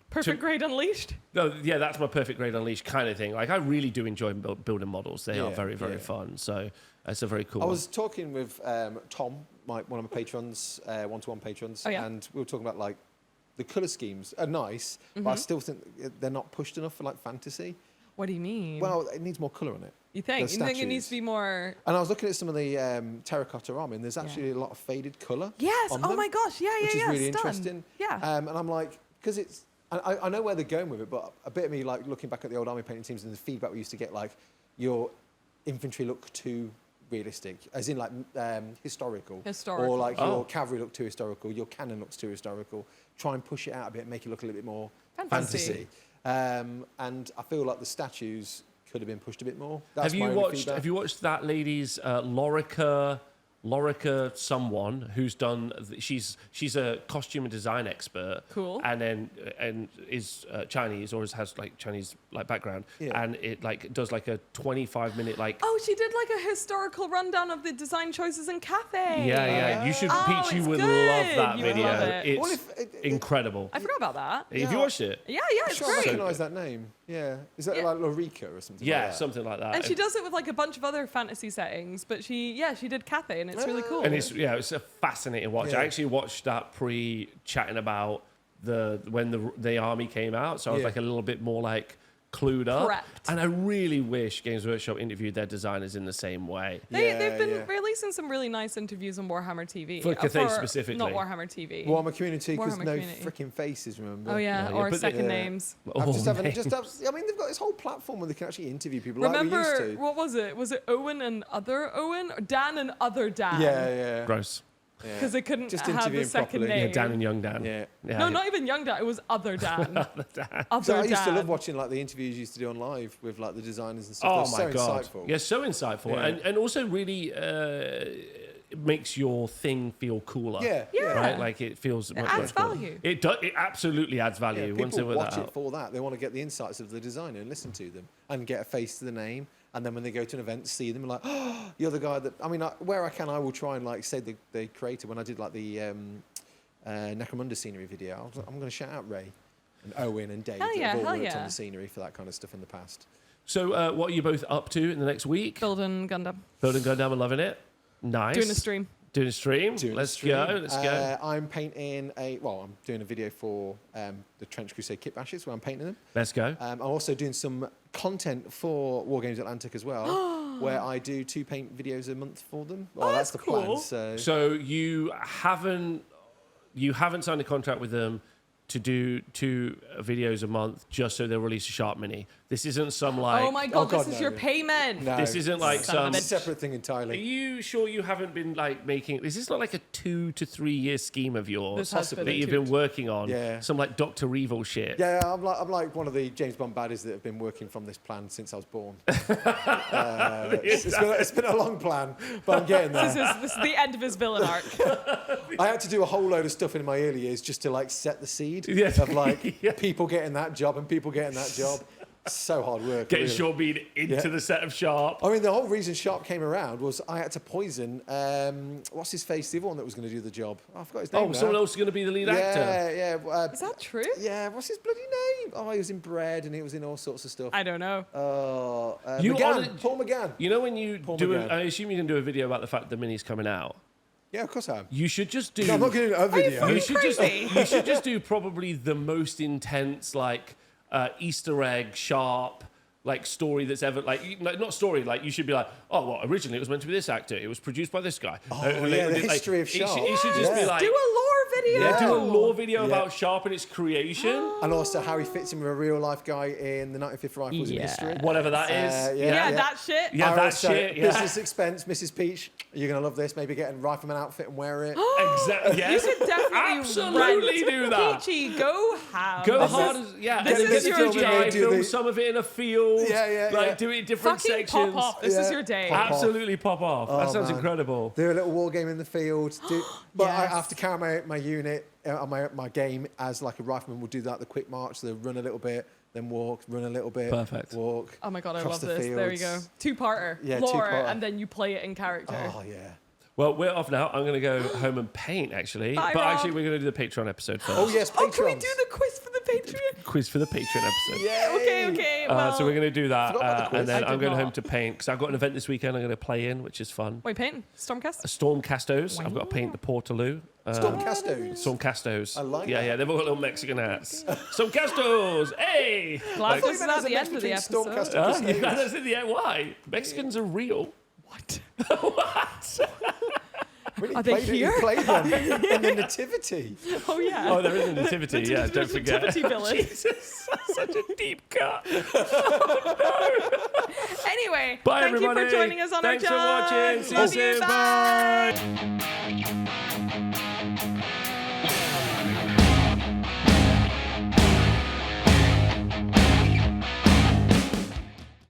Perfect Grade Unleashed. No, yeah, that's my Perfect Grade Unleashed kind of thing. Like, I really do enjoy building models. They are Yeah, very, very yeah. fun. So it's a very cool. I was talking with Tom, one of my patrons, one-to-one patrons, Oh, yeah. and we were talking about like the color schemes are nice, but I still think they're not pushed enough for like fantasy. What do you mean? Well, it needs more color on it. you think? the You think it needs statues. to be more? And I was looking at some of the terracotta army, and there's actually a lot of faded color. Yes. on Oh them, my gosh. Yeah. which is really Stun. interesting. Yeah. And I'm like, because it's, I know where they're going with it, but a bit of me like looking back at the old army painting teams and the feedback we used to get, like your infantry look too realistic, as in like historical, or like your cavalry look too historical, your cannon looks too historical. Try and push it out a bit, make it look a little bit more fantasy. And I feel like the statues could have been pushed a bit more. That's Have my you only watched? feedback. Have you watched that lady's Lorica someone who's done? She's a costume and design expert. Cool. And is Chinese or has like Chinese like background. Yeah. And it like does like a 25-minute like. Oh, she did like a historical rundown of the design choices in Cathay. Yeah. You should. Oh, Peachy it's would good. love that You would video. love it. It's Well, if- incredible. I forgot about that. Have you watched it? Yeah, it's Sure, I great. recognise that name. Yeah, is that Yeah. like Lorica or something? Yeah, like that? something like that. And she does it with like a bunch of other fantasy settings, but she did Cathay, and it's really cool. And it's a fascinating watch. Yeah. I actually watched that chatting about when the army came out, so I was Yeah. like a little bit more like clued up. Prepped. And I really wish Games Workshop interviewed their designers in the same way. They've been Yeah. releasing some really nice interviews on Warhammer TV. For Cathay specifically. Not Warhammer TV. Warhammer Community, because Warhammer no Community. freaking faces, remember? Oh yeah, Yeah, or but second yeah. names. I Oh, just haven't. man. I mean, they've got this whole platform where they can actually interview people like we Remember, used to. what was it? Was it Owen and other Owen? Or Dan and other Dan? Yeah. Gross. Because they couldn't Just have the interviewing second properly. name. Yeah, Dan and Young Dan. Yeah. No, not even Young Dan. It was other Dan. Other So I used to Dan. love watching like the interviews you used to do on live with like the designers and stuff. Oh They're my so god! insightful. Yeah, so insightful, Yeah. and also really it makes your thing feel cooler. Yeah. Right, like it feels. It much, adds much cooler. value. It does. It absolutely adds Yeah, value once they people work watch that it out. for that. They want to get the insights of the designer and listen to them and get a face to the name. And then when they go to an event, see them and like, oh, you're the guy that. I mean, where I can, I will try and like say the creator. When I did like the Necromunda scenery video, I'm going to shout out Ray and Owen and Dave that have all worked on the scenery for that kind of stuff in the past. So, what are you both up to in the next week? Building Gundam. Building Gundam and loving it. Nice. Doing a stream. Doing a stream. Doing a Let's stream. go. Let's go. I'm painting I'm doing a video for the Trench Crusade kit bashes where I'm painting them. Let's go. I'm also doing some content for Wargames Atlantic as well, where I do 2 paint videos a month for them. Well, that's the cool. plan. So you haven't signed a contract with them to do 2 videos a month just so they'll release a Sharp Mini. This isn't some like. Oh my god, this is no, your no. payment. No, This isn't like Son of some. a it's a separate thing Are entirely. you sure you haven't been like making? Is this not like a 2 to 3 year scheme of yours This has been that a you've 2 been working on? Yeah. Some like Dr. Evil shit. Yeah, I'm like one of the James Bond baddies that have been working from this plan since I was born. It's been a long plan, but I'm getting there. This is the end of his villain arc. I had to do a whole load of stuff in my early years just to like set the seed Yes. of like Yeah. people getting that job and people getting that job. So hard work. Getting really. Sean Bean into Yeah. the set of Sharp. I mean, the whole reason Sharp came around was I had to poison, what's his face, the other one that was going to do the job. Oh, I forgot his name Oh, now. someone else is going to be the lead actor. Yeah. Is that true? Yeah, what's his bloody name? Oh, he was in Bread and he was in all sorts of stuff. I don't know. You McGann, honoured- Paul McGann. You know when you Paul do McGann. I assume you can do a video about the fact the Mini's coming out. Yeah, of course I am. You should just do. No, I'm not going to do a video. You should just crazy? you should just do probably the most intense like Easter egg Sharp like story that's ever like not story like you should be like, oh well, originally it was meant to be this actor, it was produced by this guy. Oh, yeah, the history of Sharp. You should just be Yeah. like Do a lore video. Yeah, do a lore video Yeah. about Sharp and its creation. And also how he fits in with a real life guy in the 95th Rifles in Yeah. history. Whatever that is. Yeah, that shit. Yeah, I that also- shit. Yeah. Business expense, Mrs. Peach. You're gonna love this. Maybe get a rifleman outfit and wear it. Exactly. Yes. You could definitely absolutely rent do that. Peachy, go ham. Go This hard is- as yeah. this and then is get your the CGI, day. film some of it in a field. Yeah, Like yeah. do it in different Fucking sections. pop off. This is your day. Pop off. Absolutely pop off. That sounds man. incredible. Do a little war game in the field. But I Yes. have to carry my unit, my game as like a rifleman will do that, the quick march. So run a little bit, then walk, run a little bit, Perfect. walk. Oh my god, I cross love the this. There you go. fields. Two-parter. Yeah, Lore, two-parter. and then you play it in character. Oh yeah. Well, we're off now. I'm going to go home and paint, actually. Bye, but Rob. actually, we're going to do the Patreon episode first. Oh yes, Oh, can we Patrons. do the quiz for the Patreon? Quiz for the Patreon episode. Yay. Okay. Well, So we're going to do that, Forgot about the quiz. and then I I'm did going not. home to paint because I've got an event this weekend. I'm going to play in, which is fun. wait, painting Stormcast. Stormcastos. I've got to paint the Portaloo. Stormcastos. Stormcastos. I like Yeah, that. yeah. They've all got little Mexican hats. Stormcastos. Hey. Glad this is Even as at a the end of the Mexican episode. Stormcaster. Huh? Castos. Yeah, that's in the end. Why? Mexicans are real. What? What? Really Are they played it. here? You played them in the Nativity. Oh yeah. Oh, there is a nativity. Yeah, don't forget. Nativity village. Jesus, that's such a deep cut. Anyway, Bye, thank everybody. you for joining us on Thanks our for Juggz. watching. See you Love you. soon. Bye. Bye.